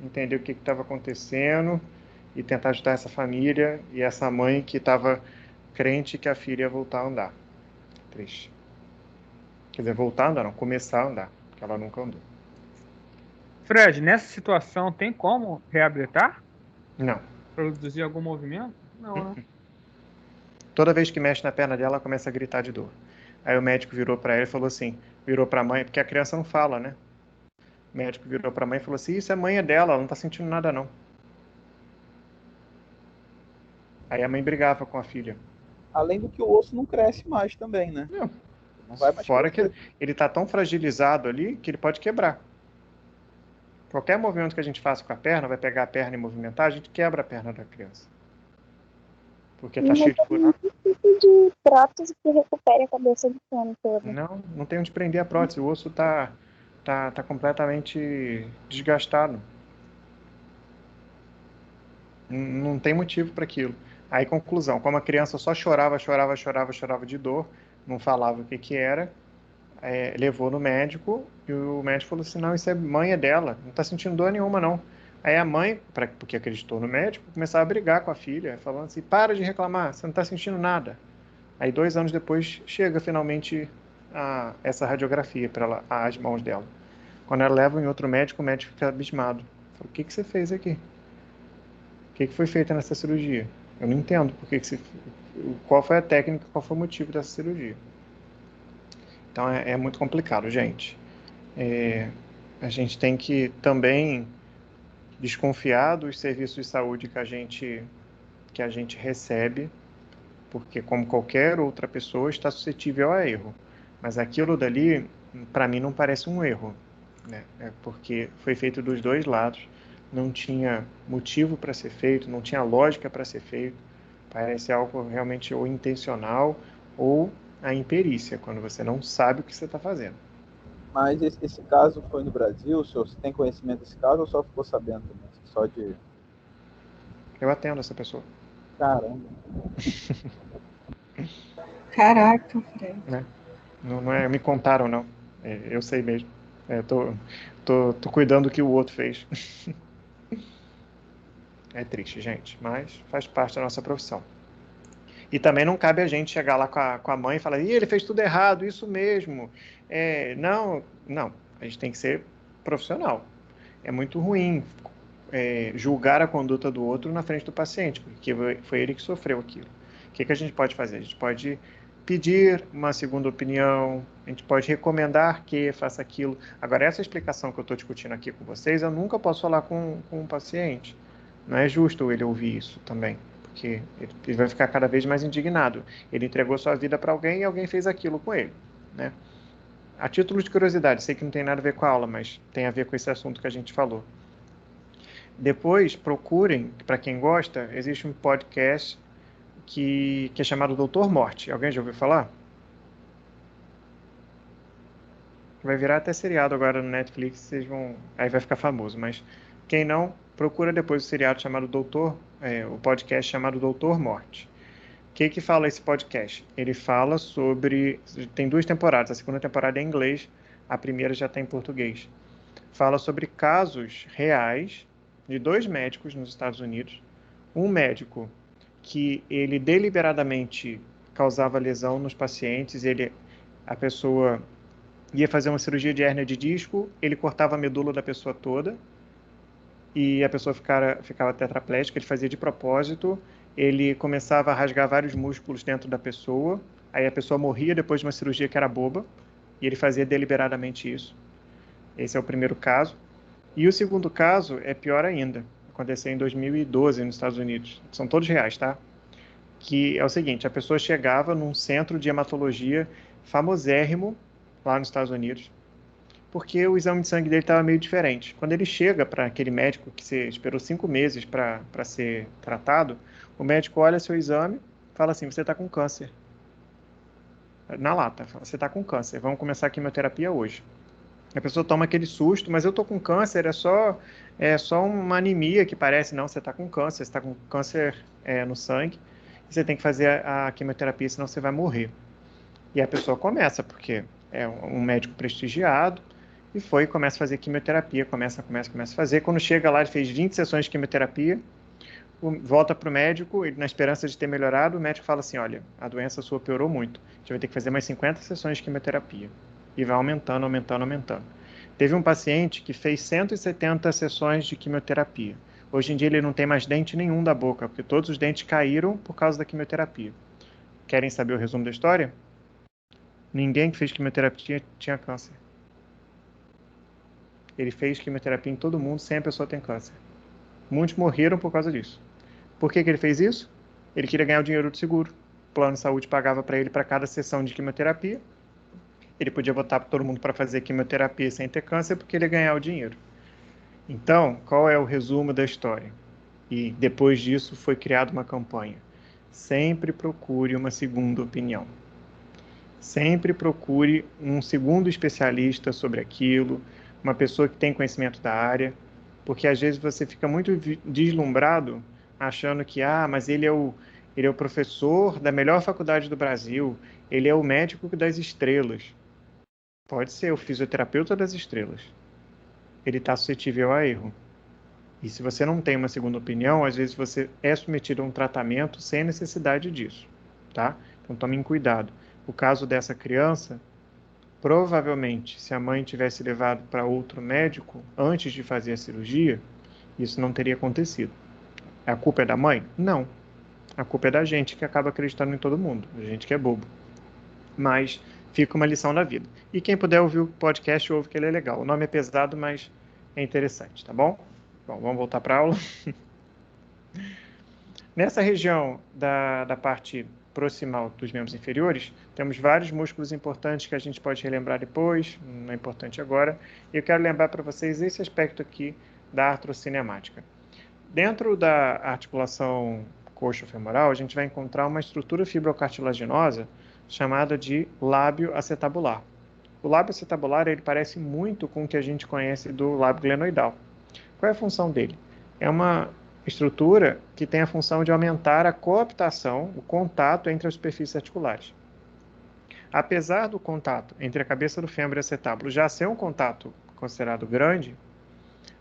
entender o que estava acontecendo e tentar ajudar essa família e essa mãe que estava crente que a filha ia voltar a andar. Triste. Quer dizer, voltar a andar, não, começar a andar, porque ela nunca andou. Fred, nessa situação tem como reabilitar? Não. Produzir algum movimento? Não, né? Toda vez que mexe na perna dela, ela começa a gritar de dor. Aí o médico virou para ela e falou assim, virou para a mãe, porque a criança não fala, né? O médico virou para a mãe e falou assim, isso é mãe dela, ela não está sentindo nada não. Aí a mãe brigava com a filha. Além do que o osso não cresce mais também, né? Não vai mais. Fora que ele está tão fragilizado ali que ele pode quebrar. Qualquer movimento que a gente faça com a perna, vai pegar a perna e movimentar, a gente quebra a perna da criança. Porque tá cheio de buraco. Tipo de prótese que recupere a cabeça do cano todo. Não tem onde prender a prótese. O osso tá completamente desgastado. Não tem motivo para aquilo. Aí, conclusão, como a criança só chorava de dor, não falava o que era, levou no médico, e o médico falou assim, não, isso é manha dela, não está sentindo dor nenhuma, não. Aí a mãe, porque acreditou no médico, começava a brigar com a filha, falando assim, para de reclamar, você não está sentindo nada. Aí 2 anos depois, chega finalmente essa radiografia para as mãos dela. Quando ela leva em outro médico, o médico fica abismado. Fala, o que você fez aqui? O que foi feito nessa cirurgia? Eu não entendo qual foi a técnica, qual foi o motivo dessa cirurgia. Então é muito complicado, gente. A gente tem que também desconfiar dos serviços de saúde que a gente recebe, porque como qualquer outra pessoa está suscetível a erro. Mas aquilo dali, para mim, não parece um erro, né? Porque foi feito dos dois lados, não tinha motivo para ser feito, não tinha lógica para ser feito. Parece algo realmente ou intencional ou a imperícia, quando você não sabe o que você está fazendo. Mas esse caso foi no Brasil? Você tem conhecimento desse caso ou só ficou sabendo também? Só de... Eu atendo essa pessoa. Caramba. Caraca, Fred. Não é, me contaram, não. Eu sei mesmo. Tô cuidando do que o outro fez. É triste, gente, mas faz parte da nossa profissão. E também não cabe a gente chegar lá com a mãe e falar, ele fez tudo errado, isso mesmo. Não, a gente tem que ser profissional. É muito ruim julgar a conduta do outro na frente do paciente, porque foi ele que sofreu aquilo. O que a gente pode fazer? A gente pode pedir uma segunda opinião, a gente pode recomendar que faça aquilo. Agora, essa explicação que eu estou discutindo aqui com vocês, eu nunca posso falar com um paciente. Não é justo ele ouvir isso também, porque ele vai ficar cada vez mais indignado. Ele entregou sua vida para alguém e alguém fez aquilo com ele, né? A título de curiosidade, sei que não tem nada a ver com a aula, mas tem a ver com esse assunto que a gente falou. Depois, procurem, para quem gosta, existe um podcast que é chamado Doutor Morte. Alguém já ouviu falar? Vai virar até seriado agora no Netflix, aí vai ficar famoso, mas quem não, procura depois o seriado chamado o podcast chamado Doutor Morte. O que fala esse podcast? Ele fala sobre... Tem 2 temporadas, a segunda temporada é em inglês, a primeira já está em português. Fala sobre casos reais de 2 médicos nos Estados Unidos. Um médico que ele deliberadamente causava lesão nos pacientes, a pessoa ia fazer uma cirurgia de hérnia de disco, ele cortava a medula da pessoa toda, e a pessoa ficava tetraplégica, ele fazia de propósito, ele começava a rasgar vários músculos dentro da pessoa, aí a pessoa morria depois de uma cirurgia que era boba, e ele fazia deliberadamente isso. Esse é o primeiro caso. E o segundo caso é pior ainda, aconteceu em 2012 nos Estados Unidos, são todos reais, tá? Que é o seguinte, a pessoa chegava num centro de hematologia famosérrimo lá nos Estados Unidos, porque o exame de sangue dele estava meio diferente. Quando ele chega para aquele médico que você esperou 5 meses para ser tratado, o médico olha seu exame e fala assim, você está com câncer. Na lata, você está com câncer, vamos começar a quimioterapia hoje. A pessoa toma aquele susto, mas eu estou com câncer, é só uma anemia que parece, não, você está com câncer, você está com câncer no sangue, e você tem que fazer a quimioterapia, senão você vai morrer. E a pessoa começa, porque é um médico prestigiado, e começa a fazer quimioterapia, começa a fazer. Quando chega lá, ele fez 20 sessões de quimioterapia, volta para o médico, ele, na esperança de ter melhorado, o médico fala assim, olha, a doença sua piorou muito, a gente vai ter que fazer mais 50 sessões de quimioterapia. E vai aumentando. Teve um paciente que fez 170 sessões de quimioterapia. Hoje em dia ele não tem mais dente nenhum da boca, porque todos os dentes caíram por causa da quimioterapia. Querem saber o resumo da história? Ninguém que fez quimioterapia tinha câncer. Ele fez quimioterapia em todo mundo sem a pessoa ter câncer. Muitos morreram por causa disso. Por que ele fez isso? Ele queria ganhar o dinheiro do seguro. O plano de saúde pagava para ele para cada sessão de quimioterapia. Ele podia botar todo mundo para fazer quimioterapia sem ter câncer porque ele ia ganhar o dinheiro. Então, qual é o resumo da história? E depois disso foi criada uma campanha. Sempre procure uma segunda opinião. Sempre procure um segundo especialista sobre aquilo, uma pessoa que tem conhecimento da área, porque às vezes você fica muito deslumbrado achando que, mas ele é o professor da melhor faculdade do Brasil, ele é o médico das estrelas. Pode ser o fisioterapeuta das estrelas. Ele está suscetível a erro. E se você não tem uma segunda opinião, às vezes você é submetido a um tratamento sem necessidade disso, tá? Então tomem cuidado. O caso dessa criança, provavelmente, se a mãe tivesse levado para outro médico antes de fazer a cirurgia, isso não teria acontecido. A culpa é da mãe? Não. A culpa é da gente que acaba acreditando em todo mundo. A gente que é bobo. Mas fica uma lição da vida. E quem puder ouvir o podcast, ouve que ele é legal. O nome é pesado, mas é interessante, tá bom? Bom, vamos voltar para a aula. Nessa região da parte proximal dos membros inferiores, temos vários músculos importantes que a gente pode relembrar depois, não é importante agora. E eu quero lembrar para vocês esse aspecto aqui da artrocinemática. Dentro da articulação coxo-femoral, a gente vai encontrar uma estrutura fibrocartilaginosa chamada de lábio acetabular. O lábio acetabular ele parece muito com o que a gente conhece do lábio glenoidal. Qual é a função dele? É uma estrutura que tem a função de aumentar a coaptação, o contato entre as superfícies articulares. Apesar do contato entre a cabeça do fêmur e o acetábulo já ser um contato considerado grande,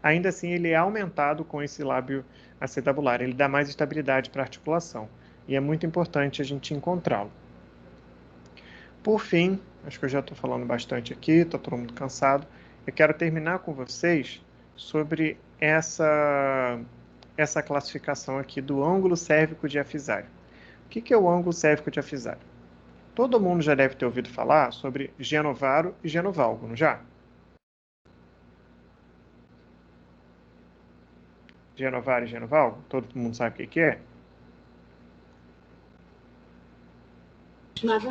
ainda assim ele é aumentado com esse lábio acetabular. Ele dá mais estabilidade para a articulação e é muito importante a gente encontrá-lo. Por fim, acho que eu já estou falando bastante aqui, está todo mundo cansado. Eu quero terminar com vocês sobre essa classificação aqui do ângulo cérvico diafisário. O que é o ângulo cérvico diafisário? Todo mundo já deve ter ouvido falar sobre genovaro e genovalgo, não já? Genovaro e genovalgo? Todo mundo sabe o que é?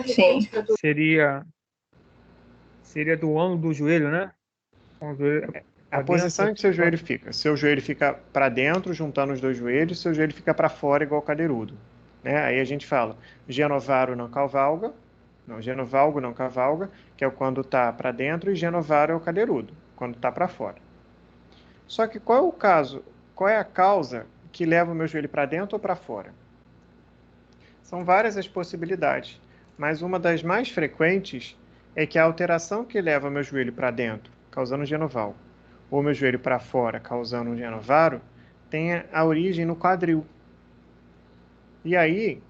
Sim. Seria do ângulo do joelho, né? A posição em que seu joelho fica. Seu joelho fica para dentro, juntando os dois joelhos, seu joelho fica para fora, igual cadeirudo. Né? Aí a gente fala genovaro não cavalga, não, genovalgo não cavalga, que é quando está para dentro, e genovaro é o cadeirudo, quando está para fora. Só que qual é o caso, qual é a causa que leva o meu joelho para dentro ou para fora? São várias as possibilidades, mas uma das mais frequentes é que a alteração que leva o meu joelho para dentro, causando um genovalgo, ou meu joelho para fora, causando um genovaro, tenha a origem no quadril. E aí,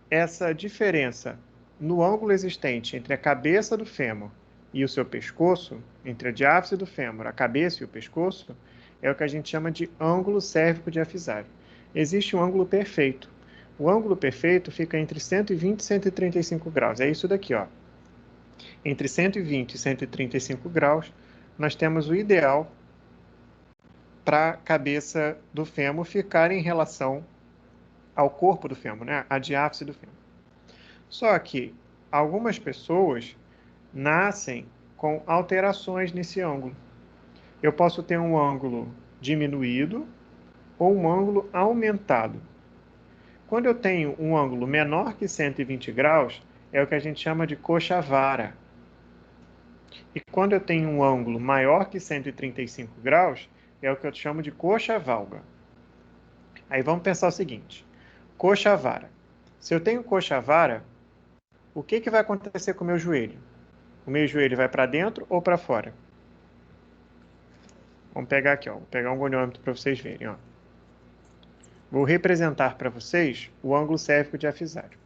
essa diferença no ângulo existente entre a cabeça do fêmur e o seu pescoço, entre a diáfise do fêmur, a cabeça e o pescoço, é o que a gente chama de ângulo cérvico diafisário. Existe um ângulo perfeito. O ângulo perfeito fica entre 120 e 135 graus. É isso daqui, ó. Entre 120 e 135 graus, nós temos o ideal para a cabeça do fêmur ficar em relação ao corpo do fêmur, né? A diáfise do fêmur. Só que algumas pessoas nascem com alterações nesse ângulo. Eu posso ter um ângulo diminuído ou um ângulo aumentado. Quando eu tenho um ângulo menor que 120 graus, é o que a gente chama de coxa vara. E quando eu tenho um ângulo maior que 135 graus, é o que eu chamo de coxa valga. Aí vamos pensar o seguinte, coxa vara. Se eu tenho coxa vara, o que vai acontecer com o meu joelho? O meu joelho vai para dentro ou para fora? Vamos pegar aqui, ó. Vou pegar um gonômetro para vocês verem, ó. Vou representar para vocês o ângulo cérvico diafisário.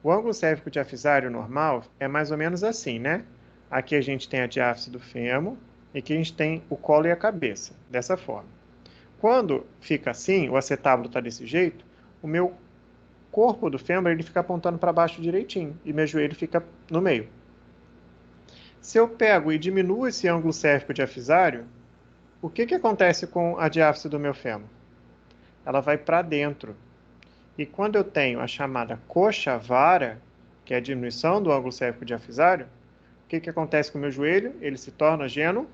O ângulo cérvico diafisário normal é mais ou menos assim, né? Aqui a gente tem a diáfise do fêmur e aqui a gente tem o colo e a cabeça, dessa forma. Quando fica assim, o acetábulo está desse jeito, o meu corpo do fêmur ele fica apontando para baixo direitinho e meu joelho fica no meio. Se eu pego e diminuo esse ângulo cérvico diafisário, o que acontece com a diáfise do meu fêmur? Ela vai para dentro. E quando eu tenho a chamada coxa vara, que é a diminuição do ângulo cérvico diafisário, o que acontece com o meu joelho? Ele se torna genovalgo.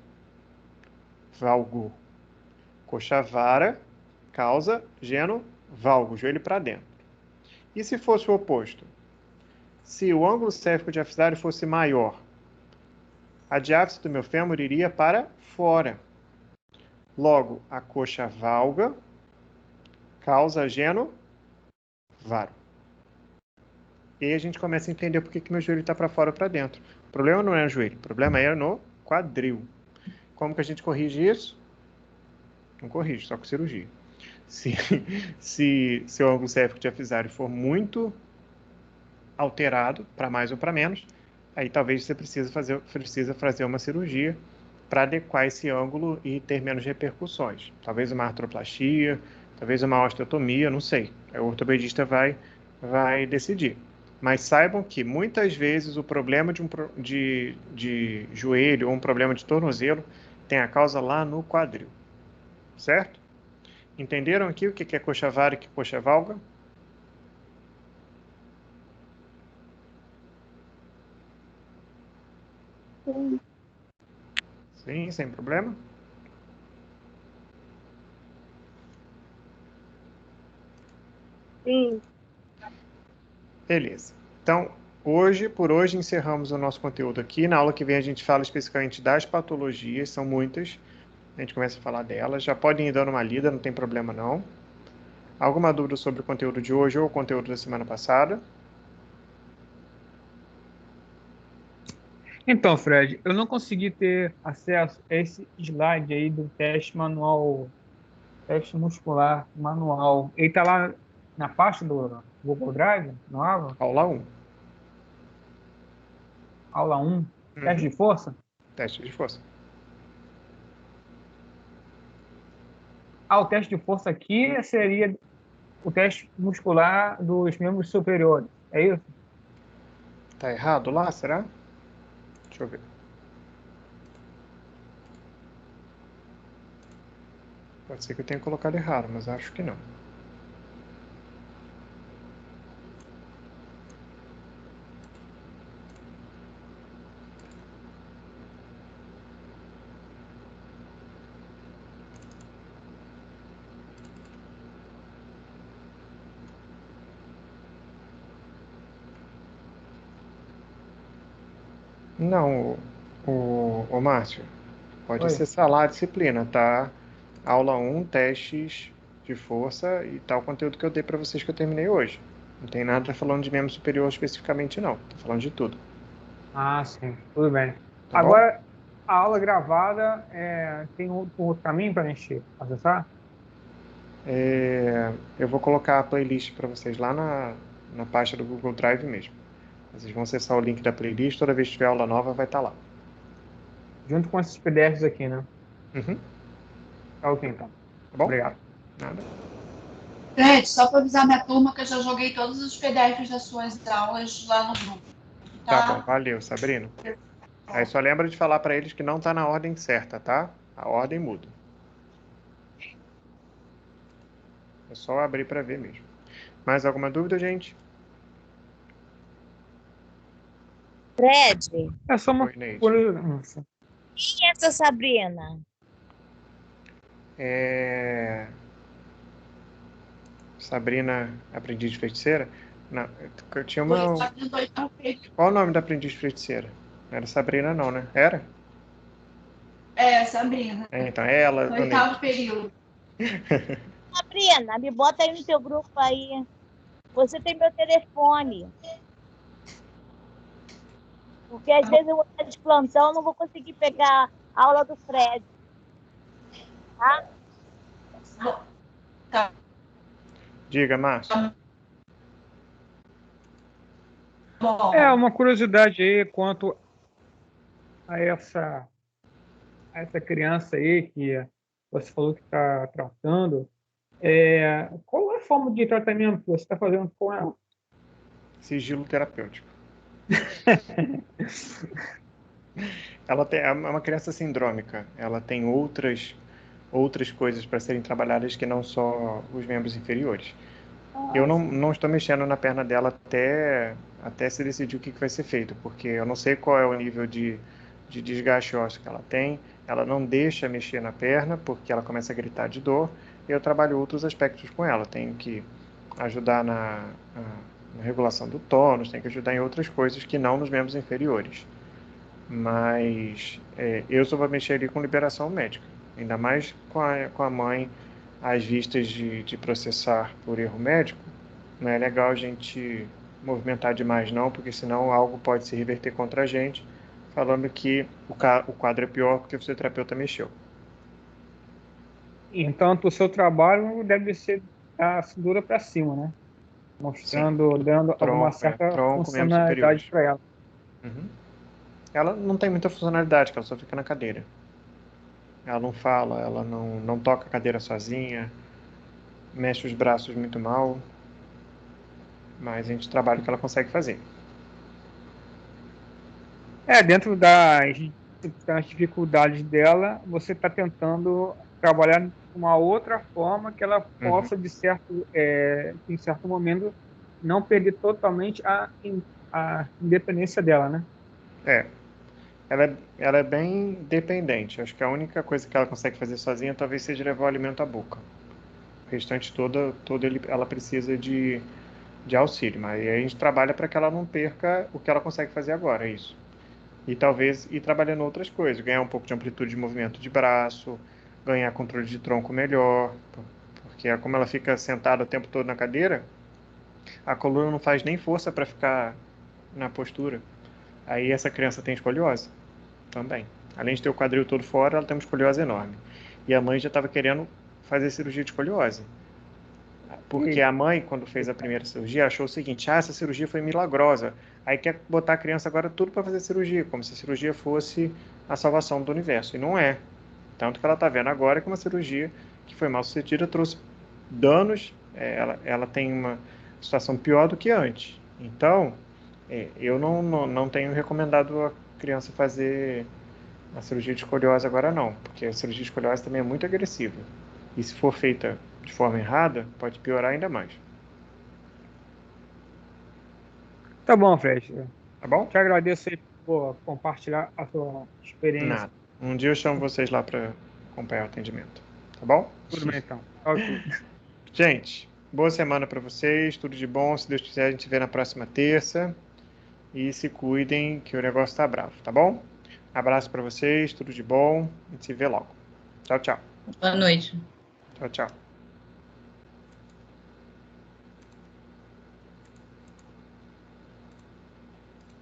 Coxa vara, causa, geno, valgo, joelho para dentro. E se fosse o oposto? Se o ângulo cérvico diafisário fosse maior, a diáfise do meu fêmur iria para fora. Logo, a coxa valga, causa, geno, varo. E aí a gente começa a entender por que meu joelho está para fora ou para dentro. O problema não é no joelho, o problema é no quadril. Como que a gente corrige isso? Não corrige, só com cirurgia. Se seu ângulo cérvico diafisário for muito alterado, para mais ou para menos, aí talvez você precisa fazer uma cirurgia para adequar esse ângulo e ter menos repercussões. Talvez uma artroplastia, talvez uma osteotomia, não sei. O ortopedista vai decidir. Mas saibam que muitas vezes o problema de joelho ou um problema de tornozelo tem a causa lá no quadril. Certo? Entenderam aqui o que é coxa vara e o que é coxa valga? Sim. Sim, sem problema? Sim. Beleza. Então, por hoje, encerramos o nosso conteúdo aqui. Na aula que vem a gente fala especificamente das patologias, são muitas. A gente começa a falar delas. Já podem ir dando uma lida, não tem problema não. Alguma dúvida sobre o conteúdo de hoje ou o conteúdo da semana passada? Então, Fred, eu não consegui ter acesso a esse slide aí do teste manual, teste muscular manual. Ele está lá na pasta do Google Drive, no Aula? Aula 1. Aula 1, teste de força? Teste de força. O teste de força aqui seria o teste muscular dos membros superiores, é isso? Tá errado lá, será? Deixa eu ver. Pode ser que eu tenha colocado errado, mas acho que não. Não, o Márcio, pode Oi. acessar lá a disciplina, tá? Aula 1, testes de força e tal conteúdo que eu dei para vocês que eu terminei hoje. Não tem nada falando de membro superior especificamente, não. Tô falando de tudo. Ah, sim, tudo bem. Tá Agora, a aula gravada tem outro caminho para a gente acessar? Eu vou colocar a playlist para vocês lá na pasta do Google Drive mesmo. Vocês vão acessar o link da playlist, toda vez que tiver aula nova vai estar lá. Junto com esses PDFs aqui, né? Uhum. Tá ok, então. Tá bom? Obrigado. Nada. Fred, só para avisar minha turma que eu já joguei todos os PDFs das suas aulas lá no grupo. Tá bom, valeu, Sabrina. Aí só lembra de falar para eles que não tá na ordem certa, tá? A ordem muda. É só abrir para ver mesmo. Mais alguma dúvida, gente? Fred, É só uma Oi, Neide. curiosidade. quem é essa Sabrina? Sabrina, aprendiz de feiticeira? Não, eu tinha uma... Oitavo Qual o nome da aprendiz de feiticeira? Não era Sabrina, não, né? Era? Sabrina. Então, é ela, No dona oitavo período. Sabrina, me bota aí no teu grupo aí. Você tem meu telefone. Porque às vezes eu vou estar de plantão, não vou conseguir pegar a aula do Fred. Tá? Tá. Diga, Márcio. Bom. Uma curiosidade aí quanto a essa criança aí que você falou que está tratando. Qual é a forma de tratamento que você está fazendo com ela? Sigilo terapêutico. Ela é uma criança sindrômica. Ela tem outras coisas para serem trabalhadas que não só os membros inferiores. Eu não estou mexendo na perna dela até se decidir o que vai ser feito, porque eu não sei qual é o nível de desgaste ósseo que ela tem, ela não deixa mexer na perna, porque ela começa a gritar de dor, e eu trabalho outros aspectos com ela. Tenho que ajudar na regulação do tônus, tenho que ajudar em outras coisas que não nos membros inferiores. Mas eu só vou mexer ali com liberação médica, ainda mais com a mãe às vistas de processar por erro médico. Não é legal a gente movimentar demais não, porque senão algo pode se reverter contra a gente, falando que o quadro é pior porque o fisioterapeuta mexeu. Então, o seu trabalho deve ser da cintura para cima, né? Mostrando, Sim, dando alguma tronco, certa tronco, membros funcionalidade superiores. para ela. Uhum. Ela não tem muita funcionalidade, ela só fica na cadeira. Ela não fala, ela não toca a cadeira sozinha, mexe os braços muito mal, mas a gente trabalha o que ela consegue fazer. Dentro das dificuldades dela, você está tentando trabalhar de uma outra forma que ela Uhum. possa, em certo momento, não perder totalmente a independência dela, né? Ela é bem dependente. Acho que a única coisa que ela consegue fazer sozinha talvez seja levar o alimento à boca. O restante ela precisa de auxílio. Mas aí a gente trabalha para que ela não perca o que ela consegue fazer agora, é isso. E talvez ir trabalhando outras coisas, ganhar um pouco de amplitude de movimento de braço, ganhar controle de tronco melhor, porque como ela fica sentada o tempo todo na cadeira, a coluna não faz nem força para ficar na postura. Aí essa criança tem escoliose também. Além de ter o quadril todo fora, ela tem uma escoliose enorme. E a mãe já estava querendo fazer cirurgia de escoliose. Porque a mãe, quando fez a primeira cirurgia, achou o seguinte: essa cirurgia foi milagrosa. Aí quer botar a criança agora tudo para fazer cirurgia, como se a cirurgia fosse a salvação do universo. E não é. Tanto que ela está vendo agora que uma cirurgia que foi mal sucedida trouxe danos, ela tem uma situação pior do que antes. Então, eu não tenho recomendado a criança fazer a cirurgia de escoliose agora não, porque a cirurgia de escoliose também é muito agressiva. E se for feita de forma errada, pode piorar ainda mais. Tá bom, Fred. Tá bom? Te agradeço aí por compartilhar a sua experiência. Nada. Um dia eu chamo vocês lá para acompanhar o atendimento. Tá bom? Tudo bem, então. Ok. Gente, boa semana para vocês, tudo de bom. Se Deus quiser, a gente se vê na próxima terça. E se cuidem, que o negócio tá bravo, tá bom? Abraço para vocês, tudo de bom. A gente se vê logo. Tchau, tchau. Boa noite. Tchau, tchau.